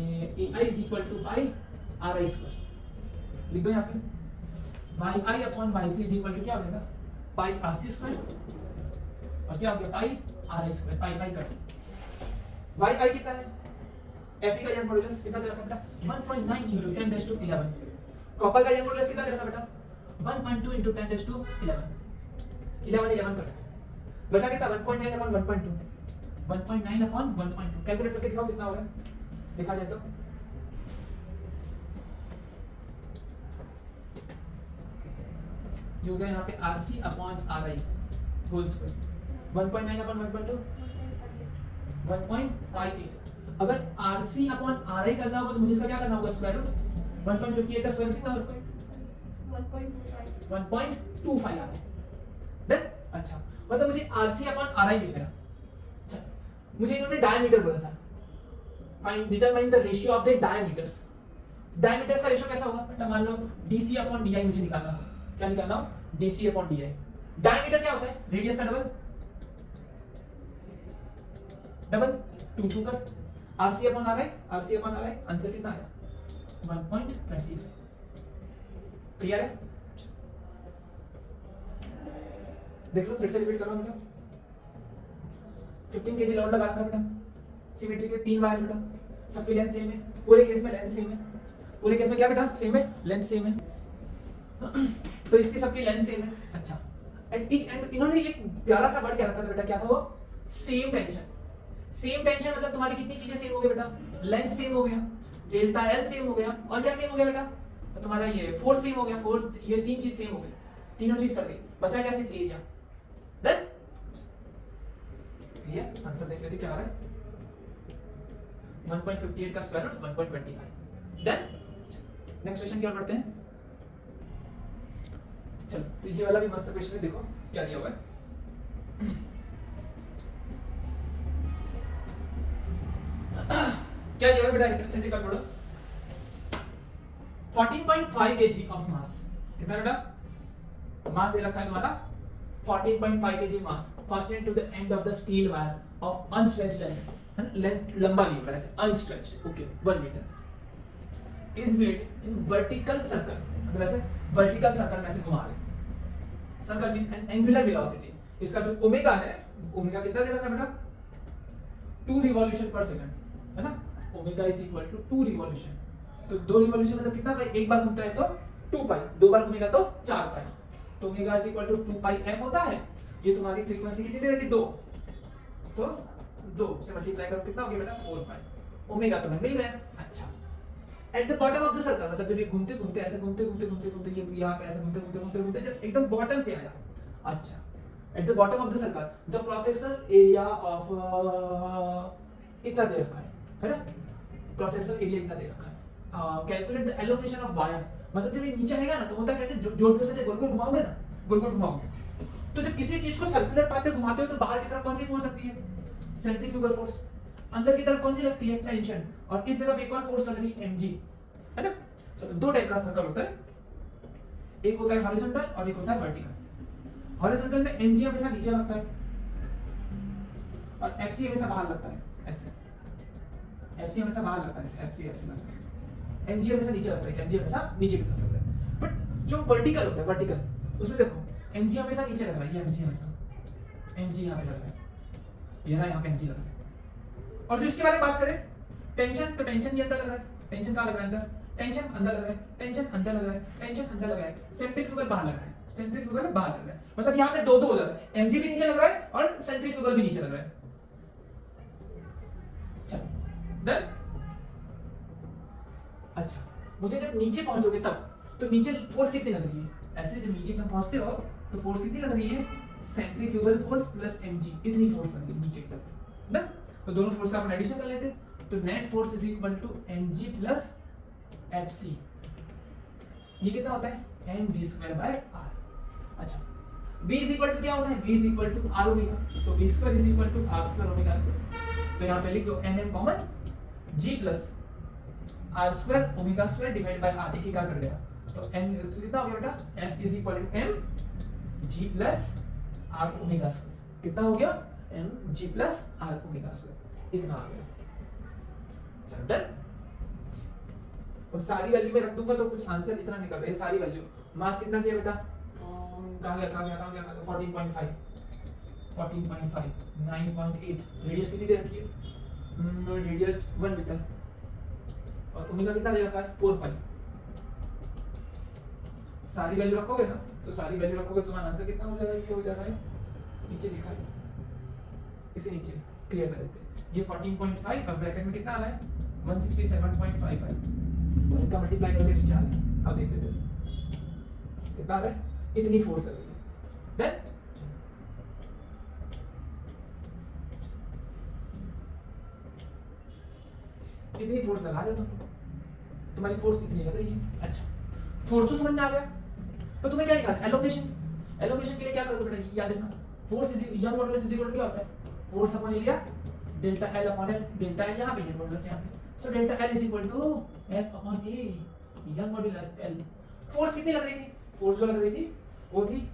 AI is equal to pi RI square. लिख दो यहाँ पे YI upon YC is equal to क्या हो जाएगा पाई RC स्क्वायर और क्या हो गया पाई RI स्क्वायर। पाई पाई कट YI कितना है Fe का यंग मॉड्यूलस कितना दे रखा बेटा 1.9 into 10 raised to 11। कॉपर का यंग मॉड्यूलस कितना दे रखा बेटा 1.2 into 10 raised to 11 11 कट बचा कितना 1.9 अपॉन 1.2 1.9 अपॉन 1.2 कैलकुलेट करके दिखाओ कितना हो रहा है देखा जाए तो ये हो गया यहाँ पे RC अपॉन RI होल स्क्वायर 1.9 अपॉन 1.2 1.58। अगर RC अपॉन RI करना होगा तो मुझे इसका क्या करना होगा स्क्वायर रूट 1.58 का स्क्वायर कितना होगा 1.25 आ रहा है देन अच्छा मतलब मुझे RC अपॉन RI मिल गया। अच्छा मुझे इन्होंने डायमीटर बोला था find determine the ratio of the diameters. Diameters का रेशियो कैसा होगा बेटा मान लो DC अपॉन DI मुझे निकालना है क्या निकालना हो DC अपॉन DI। डायमीटर क्या होता है रेडियस का डबल 2 कर RC अपॉन RI आंसर कितना आया 1.25। क्लियर है देख लो फिर से रिपीट करो बेटा 15 kg लोड लगा रखा बेटा सिमेट्री के 3 वायर बेटा सबकी लेंथ सेम है पूरे केस में लेंथ सेम है पूरे केस में क्या बेटा सेम है लेंथ सेम है तो इसकी सबकी लेंथ सेम है। अच्छा एट ईच एंड इन्होंने एक प्यारा सा वर्ड क्या रखा था बेटा क्या था वो सेम टेंशन। सेम टेंशन मतलब तुम्हारी कितनी चीजें सेम हो गई बेटा लेंथ सेम हो गया डेल्टा L सेम हो गया और क्या सेम हो गया बेटा तो तुम्हारा ये फोर्स सेम हो गया फोर्स ये तीन चीज सेम हो गई तीनों चीज कर गई बचा क्या सिर्फ एरिया देन ये आंसर देख लेते क्या आ रहा है 1.58 का square root 1.25। Then next question की ओर बढ़ते हैं। चलो तो ये वाला भी मस्त क्वेश्चन है देखो क्या दिया हुआ है क्या दिया हुआ है बेटा अच्छे से कर पढ़ो 14.5 kg ऑफ मास कितना बेटा मास दे रखा है तुम्हारा 14.5 kg mass fastened to the end of the steel wire of unstretched length लंबा नहीं होगा ऐसे unstretched okay 1 metre is made in vertical circle मतलब ऐसे वर्टिकल सर्कल में से घुमा रहे circle with N angular velocity. इसका जो ओमेगा है ओमेगा कितना दे रखा है बेटा 2 रिवॉल्यूशन पर सेकंड है ना omega is equal to 2 revolution तो 2 रिवॉल्यूशन मतलब कितना पाई एक बार घूमता है तो 2 पाई दो बार घूमेगा तो 4 पाई तो omega is equal to 2 pi f होता है। ये तुम्हारी फ्रीक्वेंसी कितनी दे रखी 2 तो 2 से मल्टीप्लाई करो कितना हो गया बेटा 4 पाई ओमेगा तुम्हें मिल गया। अच्छा at the bottom of the circle मतलब जब ये घूमते घूमते ऐसे घूमते ये यहाँ पे ऐसे घूमते जब एकदम बॉटम पे आया अच्छा at the bottom of the circle the cross sectional area of इतना दे रखा है ना क्रॉस सेक्शनल एरिया इतना दे रखा है। Calculate the allocation of wire मतलब जब ये नीचे आएगा ना तो होता कैसे जोड़ से गोल गोल घुमाओगे ना गोल गोल घुमाओगे तो जब किसी चीज को सर्कुलर पाथ पे घुमाते हो तो बाहर की तरफ कौन सी फोर्स लगती है सेंट्रीफ्यूगल फोर्स अंदर की तरफ कौन सी लगती है टेंशन और इस तरफ एक और फोर्स लग रही है mg है ना। चलो दो टाइप का सर्कल होता है एक होता है हॉरिजॉन्टल और एक होता है वर्टिकल। हॉरिजॉन्टल में mg हमेशा नीचे लगता है और fc हमेशा बाहर लगता है ऐसे fc हमेशा बाहर लगता है ऐसे fc लगता है mg हमेशा नीचे लगता है mg हमेशा नीचे की तरफ लगता है। बट जो वर्टिकल होता है वर्टिकल उसमें देखो mg हमेशा नीचे लग रहा है ये mg हमेशा mg यहां पे लग रहा है ये रहा यहां पे mg लग रहा है। और जो इसके बारे में बात करें टेंशन तो टेंशन ये अंदर लग रहा है टेंशन कहां लग रहा है अंदर टेंशन अंदर लग रहा है टेंशन अंदर लग रहा है टेंशन अंदर लग रहा है सेंट्रीफ्यूगल बाहर लग रहा है सेंट्रीफ्यूगल बाहर लग रहा है मतलब यहां पे दो दो हो जा रहा है mg भी नीचे लग रहा है और सेंट्रीफ्यूगल भी नीचे लग रहा है। चलो देन अच्छा मुझे जब नीचे पहुंचोगे तब तो नीचे फोर्स कितनी लग रही है ऐसे जब नीचे तक पहुंचते हो तो फोर्स कितनी लग रही है सेंट्रीफ्यूगल फोर्स प्लस mg इतनी फोर्स लग रही है नीचे तक ना तो दोनों फोर्स का अपन एडिशन कर लेते तो net force is equal to mg plus fc ये कितना होता है mv²/r। अच्छा v इज इक्वल टू क्या होता है v is equal to r omega तो v² is equal to r² omega square तो यहां पे लिख दो mm common g plus r² omega square divide by r एक ही का कर गया तो n कितना हो गया बेटा f is equal to m g plus r omega square. कितना हो गया? M g plus r omega square, इतना आ गया। चलो डन। अब सारी वैल्यू में रख दूंगा तो कुछ आंसर इतना निकल रहा है। सारी वैल्यू मास कितना दिया बेटा? कहाँ गया 14.5 14.5 9.8। रेडियस कितनी दे रखी है? रेडियस 1 मीटर और ओमेगा कितना दे रखा है? 4 पाई। सारी वैल्यू रखोगे ना, तो सारी वैल्यू रखोगे तुम्हारा आंसर कितना हो जाएगा? ये हो जा रहा है, नीचे लिखा है इसके नीचे क्लियर कर देते हैं। ये 14.5 और ब्रैकेट में कितना आ रहा है? 167.55। तो इनका मल्टीप्लाई करके नीचे आ रहा है। अब देख लेते हैं कितना आ रहा है। इतनी फोर्स लग रही है। देन इतनी फोर्स लगा रहे हो तुम, तुम्हारी फोर्स इतनी लग रही है। अच्छा, फोर्स तो समझ में आ गया, तो तुम्हें क्या निकालना? एलोकेशन। एलोकेशन के लिए क्या करोगे बेटा? ये याद रखना, force is Young modulus is equal to क्या होता है? Force upon area delta L upon L. Delta L यहाँ पे, यंग मॉडुलस यहाँ पे। So delta L is equal to F upon A, Young modulus L. Force कितनी लग रही थी? फोर्स जो लग रही थी वो थी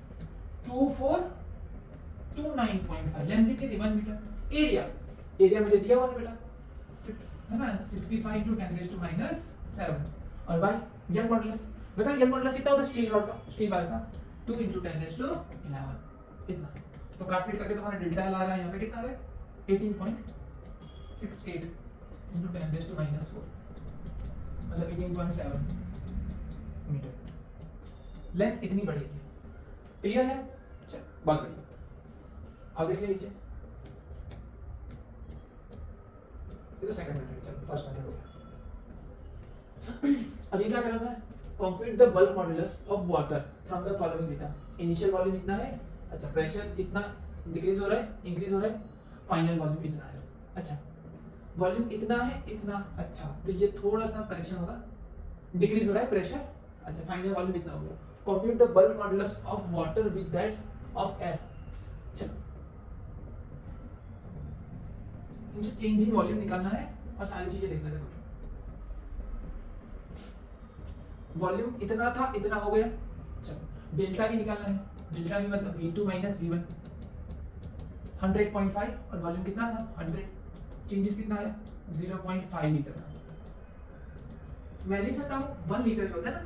2429.5। लेंथ कितनी थी? 1 मीटर। एरिया, एरिया मुझे दिया हुआ था बेटा 6 है ना, 65 × 10⁻⁷। और बाय यंग मॉडुलस, बताओ यंग मॉडुलस कितना होता है स्टील रॉड का, स्टील वायर का? 2 × 10⁻11। इतना। तो काट पीट करके तुम्हारा डेल्टा एल आ रहा है यहाँ पे कितना आ रहा है? 18.68 × 10⁻⁴, मतलब 18.7 मीटर। लेंथ इतनी बढ़ेगी। क्लियर है? चल बहुत बढ़िया। अब देख लीजिए, ये तो सेकंड मेथड, चलो फर्स्ट मेथड हो गया। अब ये क्या कर रहा है? Compute the bulk modulus of water from the following data. Initial volume इतना है, अच्छा प्रेशर इतना डिक्रीज हो रहा है, इंक्रीज हो रहा है, फाइनल वॉल्यूम इतना है। अच्छा वॉल्यूम इतना है, इतना, अच्छा तो ये थोड़ा सा करेक्शन होगा, डिक्रीज हो रहा है प्रेशर, अच्छा फाइनल वॉल्यूम इतना हो गया। Compute the bulk modulus of water with that of air. चलो मुझे चेंज इन वॉल्यूम निकालना है और सारी चीजें देखना है। वॉल्यूम इतना था, इतना हो गया। चलो डेल्टा भी निकालना है। डेल्टा भी मतलब V2 माइनस V1, 100.5 और वॉल्यूम कितना था? 100। चेंजेस कितना आया? 0.5 लीटर का। मैं लिख सकता हूँ 1 लीटर का होता है ना।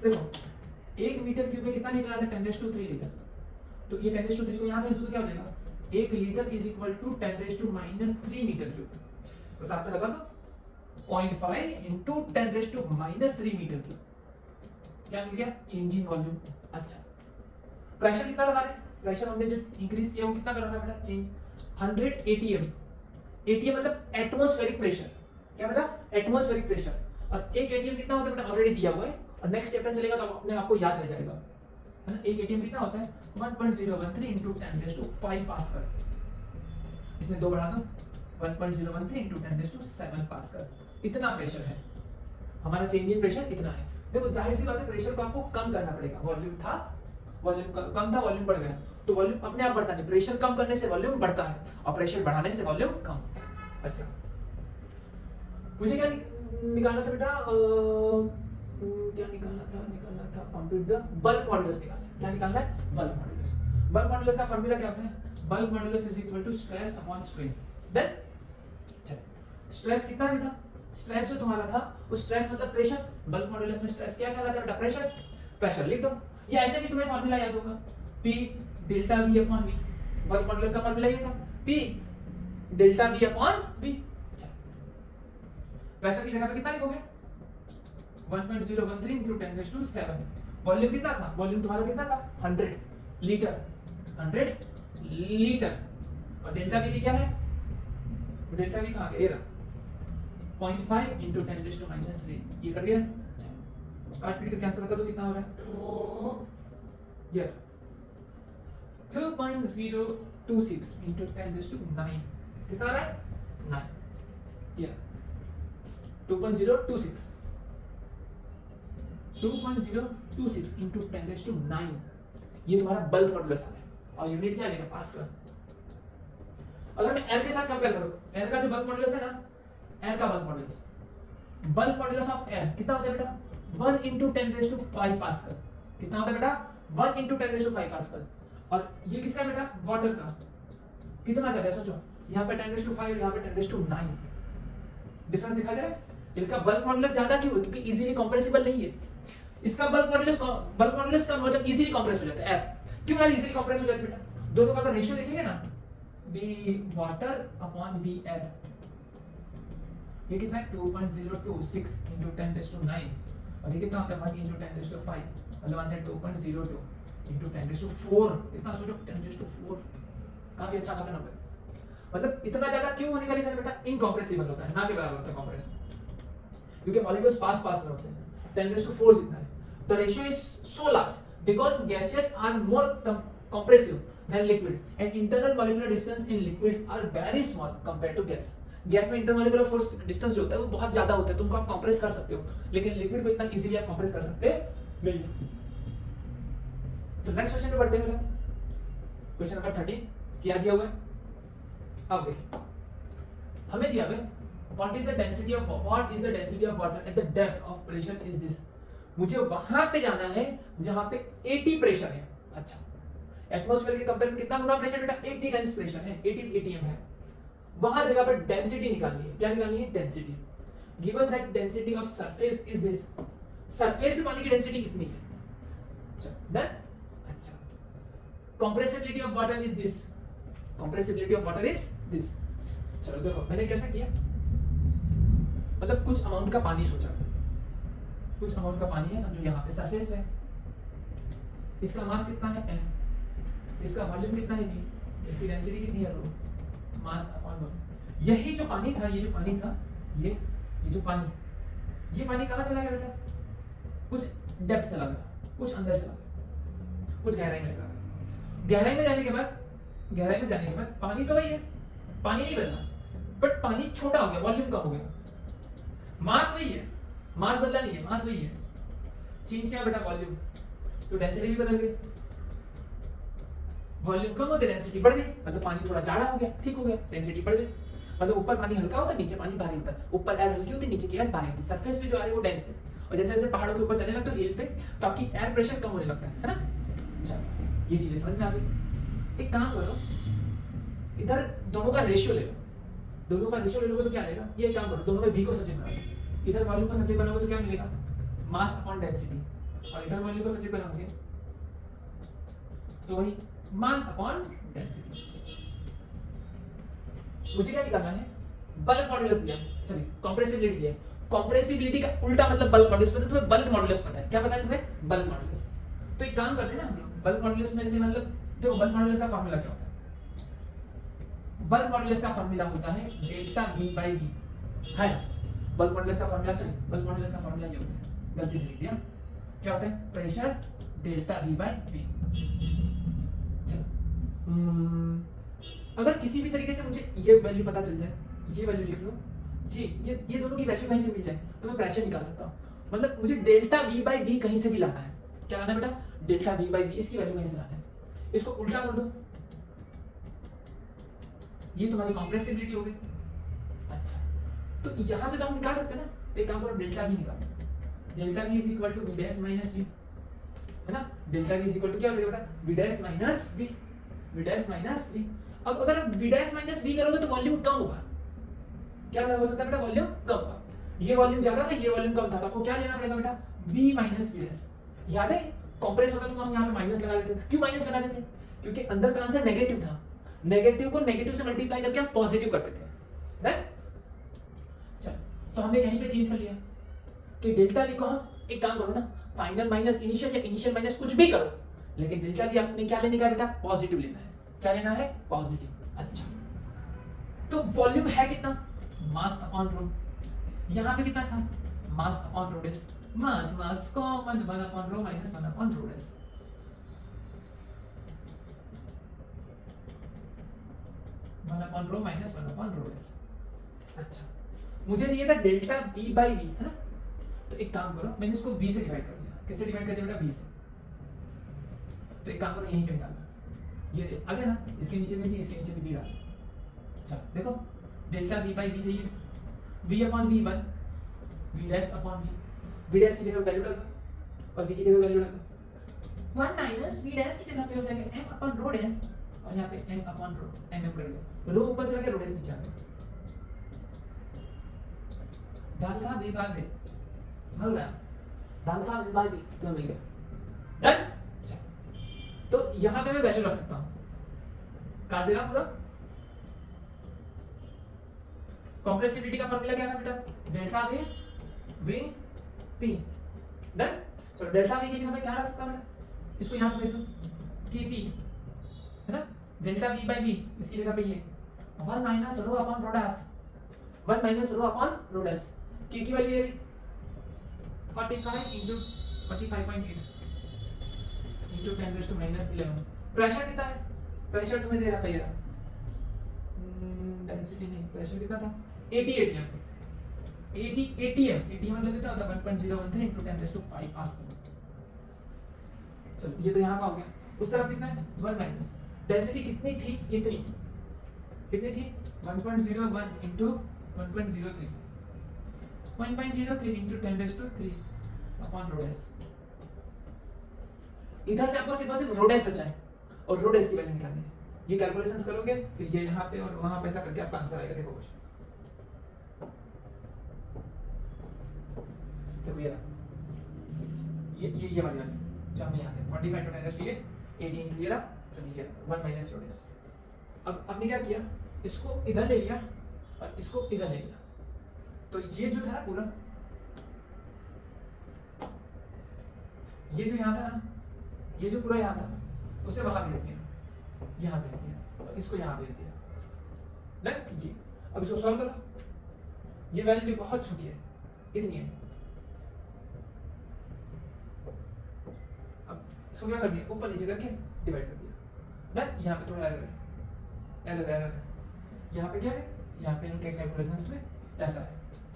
देखो 1 मीटर क्यूब में कितना लीटर आता है? 10⁻³ लीटर। तो ये 10⁻³ को यहाँ भेज दो तो क्या हो जाएगा? 1 litre is equal to 10⁻³ metre cube. तो साथ में लगा दो 0.5 × 10⁻³ मीटर क्यूब। क्या मिल गया? Change in volume. अच्छा प्रेशर कितना लगा रहे हैं? प्रेशर हमने जो इंक्रीज किया वो कितना कर रहा है बेटा? Change 100 atm। atm मतलब एटमॉस्फेरिक प्रेशर। क्या मतलब? Atmospheric pressure. और 1 atm कितना होता है बेटा? ऑलरेडी दिया हुआ है और नेक्स्ट चैप्टर चलेगा तो अपने आपको याद रह जाएगा, है ना। 1 atm कितना होता है? 1.013 × 10⁵ पास्कल। इसमें 2 बढ़ा दो, 1.013 × 10⁷ पास्कल। इतना प्रेशर है हमारा। चेंज इन प्रेशर इतना है। देखो जाहिर सी बात है प्रेशर को आपको कम करना पड़ेगा। वॉल्यूम था, वॉल्यूम कम था, वॉल्यूम बढ़ गया, तो वॉल्यूम अपने आप बढ़ता नहीं। प्रेशर कम करने से वॉल्यूम बढ़ता है और प्रेशर बढ़ाने से वॉल्यूम कम। अच्छा मुझे क्या निकालना था बेटा? क्या निकालना था कंप्यूट द बल्क मॉडुलस निकालना है। क्या निकालना है? Bulk modulus. बल्क मॉडुलस का फार्मूला क्या होता है? Bulk modulus is equal to stress upon strain. Then चल स्ट्रेस कितना है बेटा? स्ट्रेस जो तुम्हारा था वो स्ट्रेस मतलब प्रेशर। बल्क मॉडुलस में स्ट्रेस क्या कहलाता है बेटा? प्रेशर। प्रेशर लिख दो, या ऐसे भी तुम्हें फार्मूला याद होगा, P delta V upon V। Bulk modulus का फार्मूला ये था, P delta V upon V। Pressure की जगह पे कितना लिखोगे? 1.013 × 10⁻⁷। वॉल्यूम कितना था? वॉल्यूम तुम्हारा कितना था? 100 लीटर। 100 लीटर। और डेल्टा V क्या है? डेल्टा V कहाँ गया? 0.5 × 10⁻⁻3। ये कर गया। काट पीट के आंसर बता दो कितना हो रहा है? ये 2.026 × 10⁹ कितना आ रहा है? 9। ये 2.026 × 10⁹ ये तुम्हारा बल्क मॉडुलस आ रहा है और यूनिट क्या आएगा? पास्कल। अगर मैं एयर के साथ कंपेयर करूं, एयर का जो बल्क मॉडुलस है ना, एयर का बल्क मॉडुलस ऑफ एयर कितना होता है बेटा? 1 × 10⁵ पास्कल। कितना होता है बेटा? 1 × 10⁵ पास्कल। और ये किसका है बेटा, वाटर का। कितना ज्यादा है सोचो, यहाँ पे 10⁵, यहाँ पे 10⁹ डिफरेंस दिखा दे रहा है। इसका बल्क मॉडुलस ज्यादा क्यों है, क्योंकि इजीली कंप्रेसिबल नहीं है। इसका बल्क मॉडुलस का मतलब इजीली कंप्रेस हो जाता है एयर। क्यों यार इजीली कंप्रेस हो जाता है बेटा, दोनों का अगर रेशियो देखेंगे ना, B water upon B air, ये कितना है 2.026 into 10⁹ और ये कितना होता है 1 into 10⁵, मतलब आंसर 2.02 into 10⁴। कितना सोचो 10⁴, काफी अच्छा खासा नंबर। मतलब इतना ज्यादा क्यों होने का रीजन बेटा, इनकंप्रेसिबल होता है, ना के बराबर होता है कंप्रेस, क्योंकि मॉलिक्यूल्स पास में होते हैं। 10⁴ जितना है, the ratio is so large because gases are more compressive than liquid and internal molecular distance in liquids are very small compared to gas। Gas में इंटरमोलिकुलर फोर्स डिस्टेंस जो होता है वो बहुत ज्यादा होता है, तो उनको आप कंप्रेस कर सकते हो, लेकिन लिक्विड को इतना इजीली आप कंप्रेस कर सकते नहीं। तो नेक्स्ट क्वेश्चन पे बढ़ते हैं बेटा, क्वेश्चन नंबर 13 क्या दिया हुआ है, अब देखिए हमें दिया हुआ है what is the density of water at the depth of pressure is this। मुझे वहां पे जाना है जहां पे 80 प्रेशर है। अच्छा, एटमॉस्फेयर के कंपेयर में कितना गुना प्रेशर बेटा, 80 टाइम्स प्रेशर है, 80 atm है। वहां जगह पर डेंसिटी निकालनी है, क्या निकालनी है, density. Given that density of surface is this, surface पे पानी की डेंसिटी कितनी है। अच्छा डन। अच्छा, compressibility of water is this, compressibility of water is this. चलो देखो मैंने कैसा किया, मतलब कुछ अमाउंट का पानी सोचा, कुछ अमाउंट का पानी है समझो यहाँ पे सरफेस पे, इसका मास कितना है m, इसका वॉल्यूम कितना है v, इसकी डेंसिटी कितनी है रो, मास अपॉन वॉल्यूम। यही जो पानी था, ये जो पानी था, ये जो पानी, ये पानी कहाँ चला गया बेटा, कुछ डेप्थ चला गया, कुछ अंदर चला गया, कुछ गहराई में चला गया। गहराई में जाने के बाद पानी तो वही है, पानी नहीं बदला, बट पानी छोटा हो गया, वॉल्यूम कम हो गया। मास वही है, मास बदला नहीं है, मास वही है, चेंज क्या बेटा, वॉल्यूम। तो डेंसिटी भी बदल गई, वॉल्यूम कम होते डेंसिटी बढ़ गई, मतलब पानी थोड़ा जाड़ा हो गया, ठीक हो गया, डेंसिटी बढ़ गई। मतलब ऊपर पानी हल्का होता है, नीचे पानी भारी होता है, ऊपर एयर हल्की होती है, नीचे की एयर भारी होती है। सरफेस पे जो आ रही है वो डेंस है, और जैसे जैसे पहाड़ों के ऊपर चलने लगते हो हिल पे, तो आपकी एयर प्रेशर कम होने लगता है ना। अच्छा, ये चीजें समझ में आ गई। एक काम करो, इधर दोनों का रेशियो ले लो, दोनों का रेशियो ले लोगे तो क्या आएगा, ये काम करो, दोनों में v को सब्जेक्ट बनाओ, इधर वॉल्यूम को सब्जेक्ट बनाओगे तो क्या मिलेगा, मास अपॉन डेंसिटी, और इधर वॉल्यूम को सब्जेक्ट बनाओगे तो वही मास अपॉन डेंसिटी। मुझे क्या निकालना है, बल्क मॉड्यूलस दिया, सॉरी कंप्रेसिबिलिटी दिया। कंप्रेसिबिलिटी का उल्टा मतलब बल्क मॉड्यूलस पता है तुम्हें, बल्क मॉड्यूलस पता है, क्या पता है तुम्हें, बल्क मॉड्यूलस। तो एक काम करते हैं ना हम लोग, बल्क मॉड्यूलस में से मतलब देखो बल्क मॉड्यूलस का फार्मूला क्या होता है, बल्क मॉड्यूलस का फार्मूला होता है डेल्टा v बाई v, है बल्क मॉड्यूलस का फार्मूला, सॉरी बल्क मॉड्यूलस का फार्मूला ये होता है, गलती से लिख दिया, क्या होता है, pressure delta v by v। अगर किसी भी तरीके से मुझे ये वैल्यू पता चल जाए, ये वैल्यू लिख लो, ये दोनों की वैल्यू कहीं से मिल जाए तो मैं प्रेशर निकाल सकता हूँ। मतलब मुझे डेल्टा v बाई v कहीं से भी लाना है, क्या लाना है बेटा, डेल्टा v बाई v, इसकी वैल्यू कहीं से लाना है। इसको उल्टा कर दो, ये तुम्हारी कंप्रेसिबिलिटी हो गई। अच्छा, तो यहां से तो हम निकाल सकते हैं ना, तो एक काम करो डेल्टा v निकालो, delta v is equal to v dash minus v, है ना, delta v is equal to क्या हो जाएगा बेटा, v dash minus v, v dash minus v। अब अगर आप v डैश माइनस v करोगे तो वॉल्यूम कम होगा, क्या हो सकता है बेटा, वॉल्यूम कम होगा। ये वॉल्यूम ज्यादा था, ये वॉल्यूम कम था, तो आपको क्या लेना पड़ेगा बेटा, v माइनस v डैश। याद है कंप्रेस होता तो हम यहाँ पे माइनस लगा देते थे, क्यों माइनस लगा देते, क्योंकि अंदर का आंसर नेगेटिव था, नेगेटिव को नेगेटिव से मल्टीप्लाई करके हम पॉजिटिव करते थे, राइट। चलो तो हमने यहीं पे चेंज कर लिया कि डेल्टा v को हम एक काम करो ना, फाइनल माइनस इनिशियल या इनिशियल माइनस कुछ भी करो, लेकिन डेल्टा v आपने क्या लेने का बेटा, पॉजिटिव लेना है, क्या लेना है, पॉजिटिव। अच्छा, तो वॉल्यूम है कितना, मास अपॉन रो, यहाँ पे कितना था, मास अपॉन रो डेस, mass common 1 upon rho minus 1 upon rho डेस। 1 upon rho minus 1 upon rho डेस। अच्छा, मुझे चाहिए था डेल्टा v बाई v, है ना, तो एक काम करो, मैंने इसको v से डिवाइड कर दिया, किससे डिवाइड कर दिया बेटा, v से। तो एक काम करो यहीं पे निकालना, ये आ गया ना, इसके नीचे में भी, इसके नीचे में भी डाल। अच्छा देखो, डेल्टा v बाई v चाहिए, v upon v 1, v dash upon v, v dash की जगह वैल्यू डाल दो और v की जगह वैल्यू डाल दो, 1 माइनस v डैश की जगह पे हो जाएगा m अपॉन रो डैश, और यहाँ पे m अपॉन रो, mm कर दिया, रो ऊपर चला गया, रो डैश नीचे आ गया, डालता v बाय v मिल गया, डालता v बाय v तो मिल गया, डन। तो यहाँ पे मैं वैल्यू रख सकता हूँ, काट देना पूरा। कॉम्प्रेसिबिलिटी का फॉर्मूला क्या था बेटा, डेल्टा वी पी, डन। चलो डेल्टा वी की जगह पे क्या रख सकता हूं बेटा, इसको यहां पे भेज दो के पी, है ना, डेल्टा वी बाय वी, इसकी जगह पे ये 1 minus rho upon rho dash, 1 minus rho upon rho dash, के की वैल्यू ये 45 into 45.8 into 10 raised to minus 11। Pressure कितना है, प्रेशर तुम्हें दे रखा है ये, डेंसिटी नहीं, प्रेशर कितना था 80 atm, 80 atm, atm मतलब कितना होता है 1.013 into 10 raised to 5 पास्कल। चलो ये तो यहाँ का हो गया, उस तरफ कितना है 1 माइनस, डेंसिटी कितनी थी, इतनी कितनी थी 1.01 into 1.03, 1.03 into 10 raised to 3 upon rho dash। इधर से आपको सिर्फ और सिर्फ रो डैश बचा है, और रो डैश की वैल्यू निकालनी है, ये कैलकुलेशंस करोगे फिर ये यहाँ पे और वहां पे ऐसा करके आपका आंसर आएगा। देखो कुछ देखो ये वाली जो हमें याद है 45 to 10 ये 80 into ये रहा, चलिए ये 1 माइनस रो डैश। अब आपने क्या किया, इसको इधर ले लिया और इसको इधर ले लिया, तो ये जो था पूरा, ये जो यहाँ था ना, ये जो पूरा यहाँ था उसे वहां भेज दिया, यहाँ भेज दिया, और इसको यहाँ भेज दिया, डन। ये अब इसको सॉल्व करो, ये वैल्यू बहुत छोटी है, इतनी है। अब इसको क्या कर दिया, ऊपर नीचे करके डिवाइड कर दिया, डन। यहाँ पे थोड़ा एरर है, यहाँ पे क्या है, यहाँ पे इनके कैलकुलेशंस में ऐसा है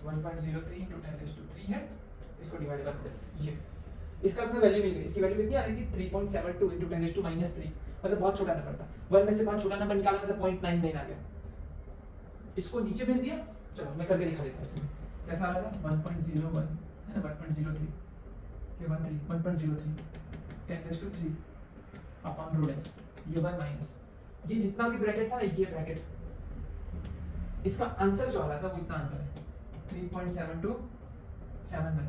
1.03 into 10 raised to 3 है, इसको डिवाइड कर दो, ये इसका अपने वैल्यू मिल गई, इसकी वैल्यू कितनी आ रही थी 3.72 into 10 raised to -3, मतलब बहुत छोटा नंबर था, 1 में से बहुत छोटा नंबर निकाला मतलब 0.99 आ गया, इसको नीचे भेज दिया। चलो मैं करके दिखा देता हूं, इसमें कैसा आ रहा था 1.01 है ना, 1.03 ये 1.03 10 raised to 3 upon rho dash, ये 1 माइनस ये जितना भी ब्रैकेट था ये ब्रैकेट, इसका आंसर जो आ रहा था वो इतना आंसर है 3.7271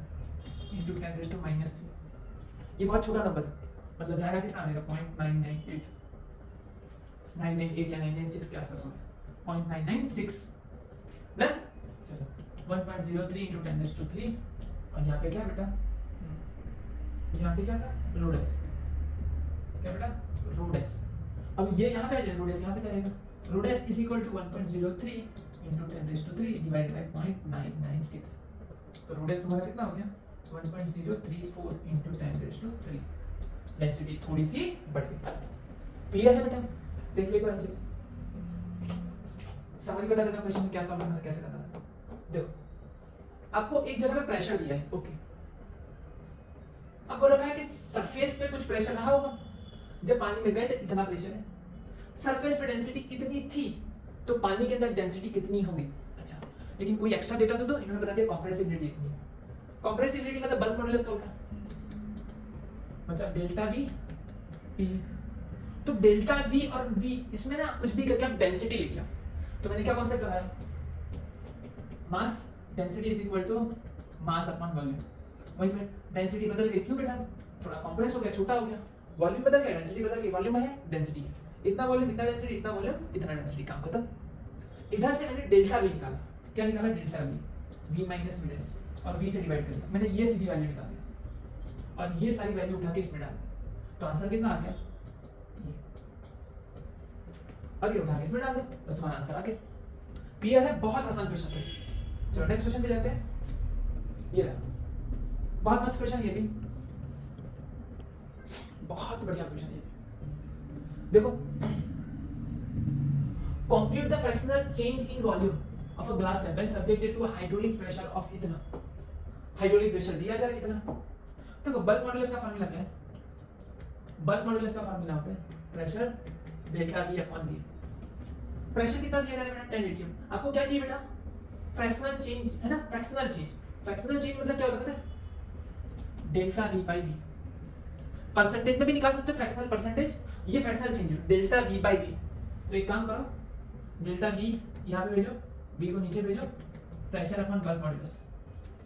into 10 raised to -3। ये बहुत छोटा नंबर है, मतलब जाएगा कितना आएगा 0.998 998 या 996 के आसपास होगा, 0.996, डन। चलो 1.03 into 10 raised to 3, और यहाँ पे क्या बेटा, यहाँ पे क्या था रो डैश, क्या बेटा रो डैश। अब ये यहाँ पे आ जाएगा रो डैश, यहाँ पे जाएगा rho dash is equal to 1.03 into 10 raised to 3 divided by 0.996, तो रो डैश तुम्हारा कितना हो गया 1.034 into 10 raised to 3, डेंसिटी थोड़ी सी बढ़ गई। क्लियर है बेटा, देख लो एक बार अच्छे से, समझ बता देगा क्वेश्चन में क्या सॉल्व करना था, कैसे करना था। देखो आपको एक जगह पे प्रेशर दिया है, ओके, अब बोला है कि सरफेस पे कुछ प्रेशर रहा होगा, जब पानी में गए तो इतना प्रेशर है, सरफेस पे डेंसिटी इतनी थी, तो पानी के अंदर डेंसिटी कितनी होगी। अच्छा, लेकिन कोई एक्स्ट्रा डेटा तो दो, इन्होंने बता दिया कॉम्प्रेसिबिलिटी इतनी है। कॉम्प्रेसिबिलिटी मतलब बल्क मॉडुलस का उल्टा, मतलब डेल्टा वी पी, तो डेल्टा वी और वी इसमें ना कुछ भी करके आप डेंसिटी लिखिए, तो मैंने क्या कॉन्सेप्ट लगाया, mass density is equal to mass upon volume, वही में डेंसिटी बदल गई, क्यों बेटा थोड़ा कॉम्प्रेस हो गया, छोटा हो गया, वॉल्यूम बदल गया, डेंसिटी बदल गई, वॉल्यूम है डेंसिटी है, इतना वॉल्यूम इतना डेंसिटी, इतना वॉल्यूम इतना डेंसिटी, काम खत्म। इधर से मैंने डेल्टा वी निकाला, क्या निकाला delta V minus V dash, और वी से डिवाइड कर दिया, मैंने ये सीधी वैल्यू निकाल दी और ये सारी वैल्यू उठा के इसमें डाल दी, तो आंसर कितना आ गया ये, अगर उठा के इसमें डाल दो तो तुम्हारा आंसर आ गया। क्लियर है, बहुत आसान क्वेश्चन है। चलो नेक्स्ट क्वेश्चन पे जाते हैं, ये रहा, बहुत मस्त क्वेश्चन, ये भी बहुत बढ़िया क्वेश्चन है। देखो, compute the fractional change in volume of a glass when subjected to a hydraulic pressure of इतना, हाइड्रोलिक प्रेशर दिया जाए इतना। देखो बल्क मॉडुलस का फार्मूला क्या है, बल्क मॉडुलस का फार्मूला होता है pressure delta V upon V. Pressure कितना दिया जा रहा है बेटा 10 atm, आपको क्या चाहिए बेटा फ्रैक्शनल चेंज, है ना, फ्रैक्शनल चेंज। फ्रैक्शनल चेंज मतलब क्या होता है पता है, delta V by V. Percentage में भी निकाल सकते हो फ्रैक्शनल परसेंटेज, ये फ्रैक्शनल चेंज है डेल्टा वी बाई वी। तो एक काम करो, डेल्टा वी यहाँ पे भेजो, वी को नीचे भेजो, pressure upon bulk modulus,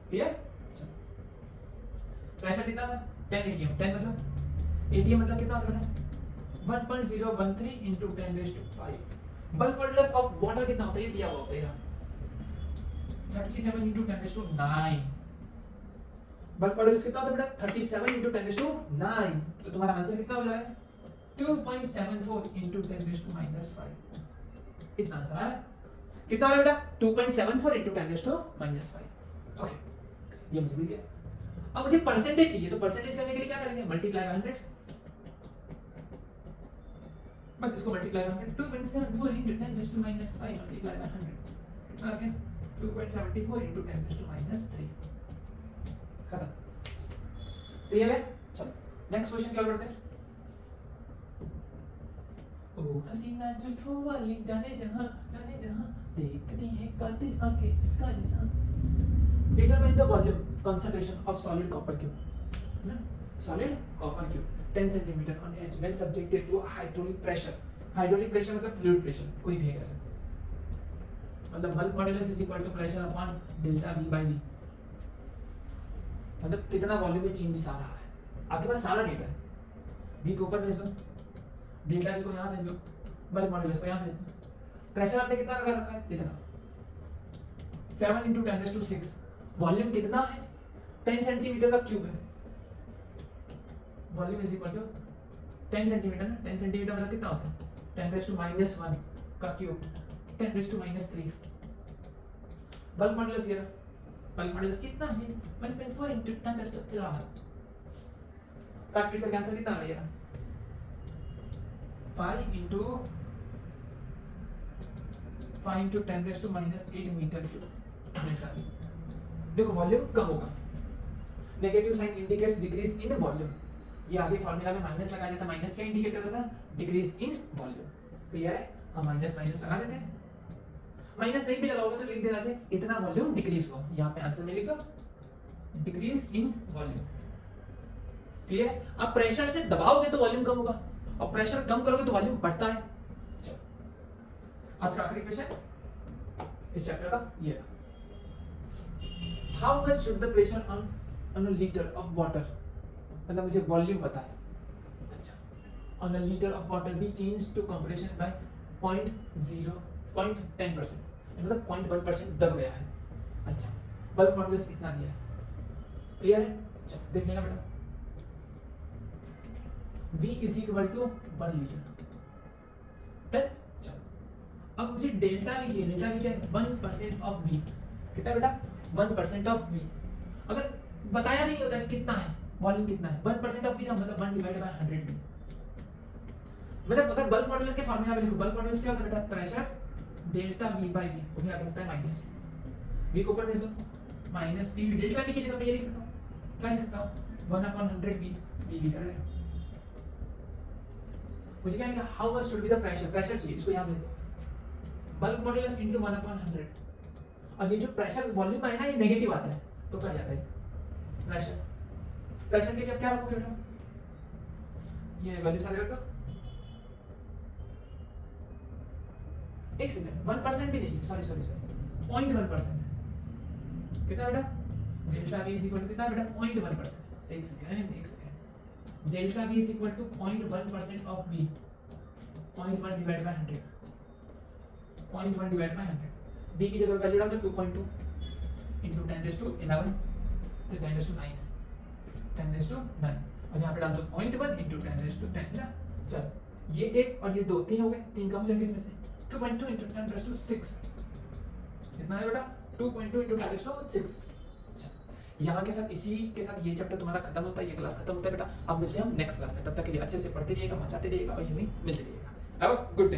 clear. Pressure कितना था 10 atm, 10 मतलब atm मतलब कितना होता है 1.013 into 10 raised to 5। Bulk modulus of water कितना होता है ये दिया हुआ होता है 37 into 10 raised to 9। Bulk modulus कितना होता है बेटा 37 into 10 raised to 9। तो तुम्हारा आंसर कितना हो जा रहा है 2.74 into 10 raised to -5। इतना आंसर आया। कितना हो बेटा 2.74 into 10 raised to -5। ओके, ये मुझे मिल गया। अब मुझे परसेंटेज चाहिए, तो परसेंटेज करने के लिए क्या करेंगे मल्टीप्लाई बाय 100, बस इसको multiply by 100। 2.74 into 10 raised to -5 multiply by 100 कितना आ गया 2.74 into 10 raised to -3। खत्म, क्लियर है। चलो नेक्स्ट क्वेश्चन क्या करते हैं। ओ हसीना जुल्फों वाली जाने जहां देखती है कातिल आके इसका निशान। Determine the volume concentration of solid copper cube। Solid copper cube 10 centimeter on edge when subjected to hydraulic pressure। Hydraulic pressure मतलब fluid pressure, कोई भी है कैसे, मतलब bulk modulus is equal to pressure upon delta V by V। मतलब कितना volume में changes आ रहा है, आपके पास सारा डेटा है। V को ऊपर भेज दो, डेल्टा V को यहाँ भेज दो, bulk modulus को यहाँ भेज दो। प्रेशर आपने कितना लगा रखा है इतना 7 into 10 raised to 6। वॉल्यूम कितना है 10 सेंटीमीटर का क्यूब है। Volume is equal to 10 centimetre ना, 10 सेंटीमीटर मतलब कितना होता है 10 रेज़ टू -1 का cube 10 raise to -3। Bulk modulus ये, बल्क मॉड्यूलस कितना है 1.4 into 10 रेज़ टू 11। कैलकुलेट करके आंसर कितना आ रहा है 5 into 10 raise to -8 metre cube. देखो वॉल्यूम कम होगा, negative sign indicates decrease in volume. ये आगे फार्मूला में माइनस लगाया जाता है, माइनस क्या इंडिकेट करता था डिक्रीज इन वॉल्यूम। क्लियर है, हम माइनस लगा देते हैं। माइनस नहीं भी लगाओगे तो लिख देना चाहिए इतना वॉल्यूम डिक्रीज हुआ, यहाँ पे आंसर में लिख दो डिक्रीज इन वॉल्यूम। क्लियर है। अब प्रेशर से दबाओगे तो वॉल्यूम कम होगा, और प्रेशर कम करोगे तो वॉल्यूम बढ़ता है। आज का आखिरी क्वेश्चन इस चैप्टर का ये, How much should the pressure on a liter of water, मतलब मुझे वॉल्यूम पता है, अच्छा, on a liter of water be changed to compression by 0.10%, मतलब 0.1% दब गया है। अच्छा, बल्क मॉड्यूलस कितना दिया है, क्लियर है। अच्छा देख लेना बेटा, V is equal to 1 litre. चलो अब मुझे डेल्टा V चाहिए, डेल्टा V क्या है 1% ऑफ V। कितना बेटा 1% ऑफ V। अगर बताया नहीं होता है कितना है वॉल्यूम कितना है 1% ऑफ V का मतलब 1 डिवाइड बाय 100 V। मतलब अगर बल्क मॉड्यूलस के फार्मूला में लिखो, बल्क मॉड्यूलस क्या होता है बेटा pressure delta V by V, वो भी आगे लगता है माइनस V को ऊपर भेज दो माइनस P। डेल्टा V की जगह पे ये लिख सकता हूं, क्या लिख सकता हूं 1/100 V। V लीटर है। मुझे क्या लिखा how much should be the pressure, pressure चाहिए, इसको यहां भेज दो बल्क मॉड्यूलस इनटू 1/100। और ये जो प्रेशर वॉल्यूम है ना ये नेगेटिव आता है तो कर जाता है प्रेशर। प्रेशर के लिए क्या रखोगे बेटा, ये वैल्यू सारे रख दो। एक सेकंड 1% भी नहीं, सॉरी 0.1% कितना बेटा delta V is equal to कितना बेटा 0.1%। एक second delta V is equal to 0.1% of V, 0.1 divide by 100, 0.1 divide by 100। B की जगह वैल्यू डाल दो 2.2 into 10 raised to 11 तो 10 raised to 9, 10 raised to 9, और यहाँ पे डाल दो 0.1 into 10 raised to 10 ना। चल ये एक और ये दो, तीन हो गए, तीन कम हो जाएंगे इसमें से 2.2 into 10 raised to 6 कितना है बेटा 2.2 into 10 raised to 6। अच्छा यहाँ के साथ इसी के साथ ये चैप्टर तुम्हारा खत्म होता है, ये क्लास खत्म होता है बेटा। अब मिलते हैं हम नेक्स्ट क्लास में, तब तक के लिए अच्छे से पढ़ते रहिएगा, मचाते रहिएगा और यूं ही मिलते रहिएगा। Have a good day.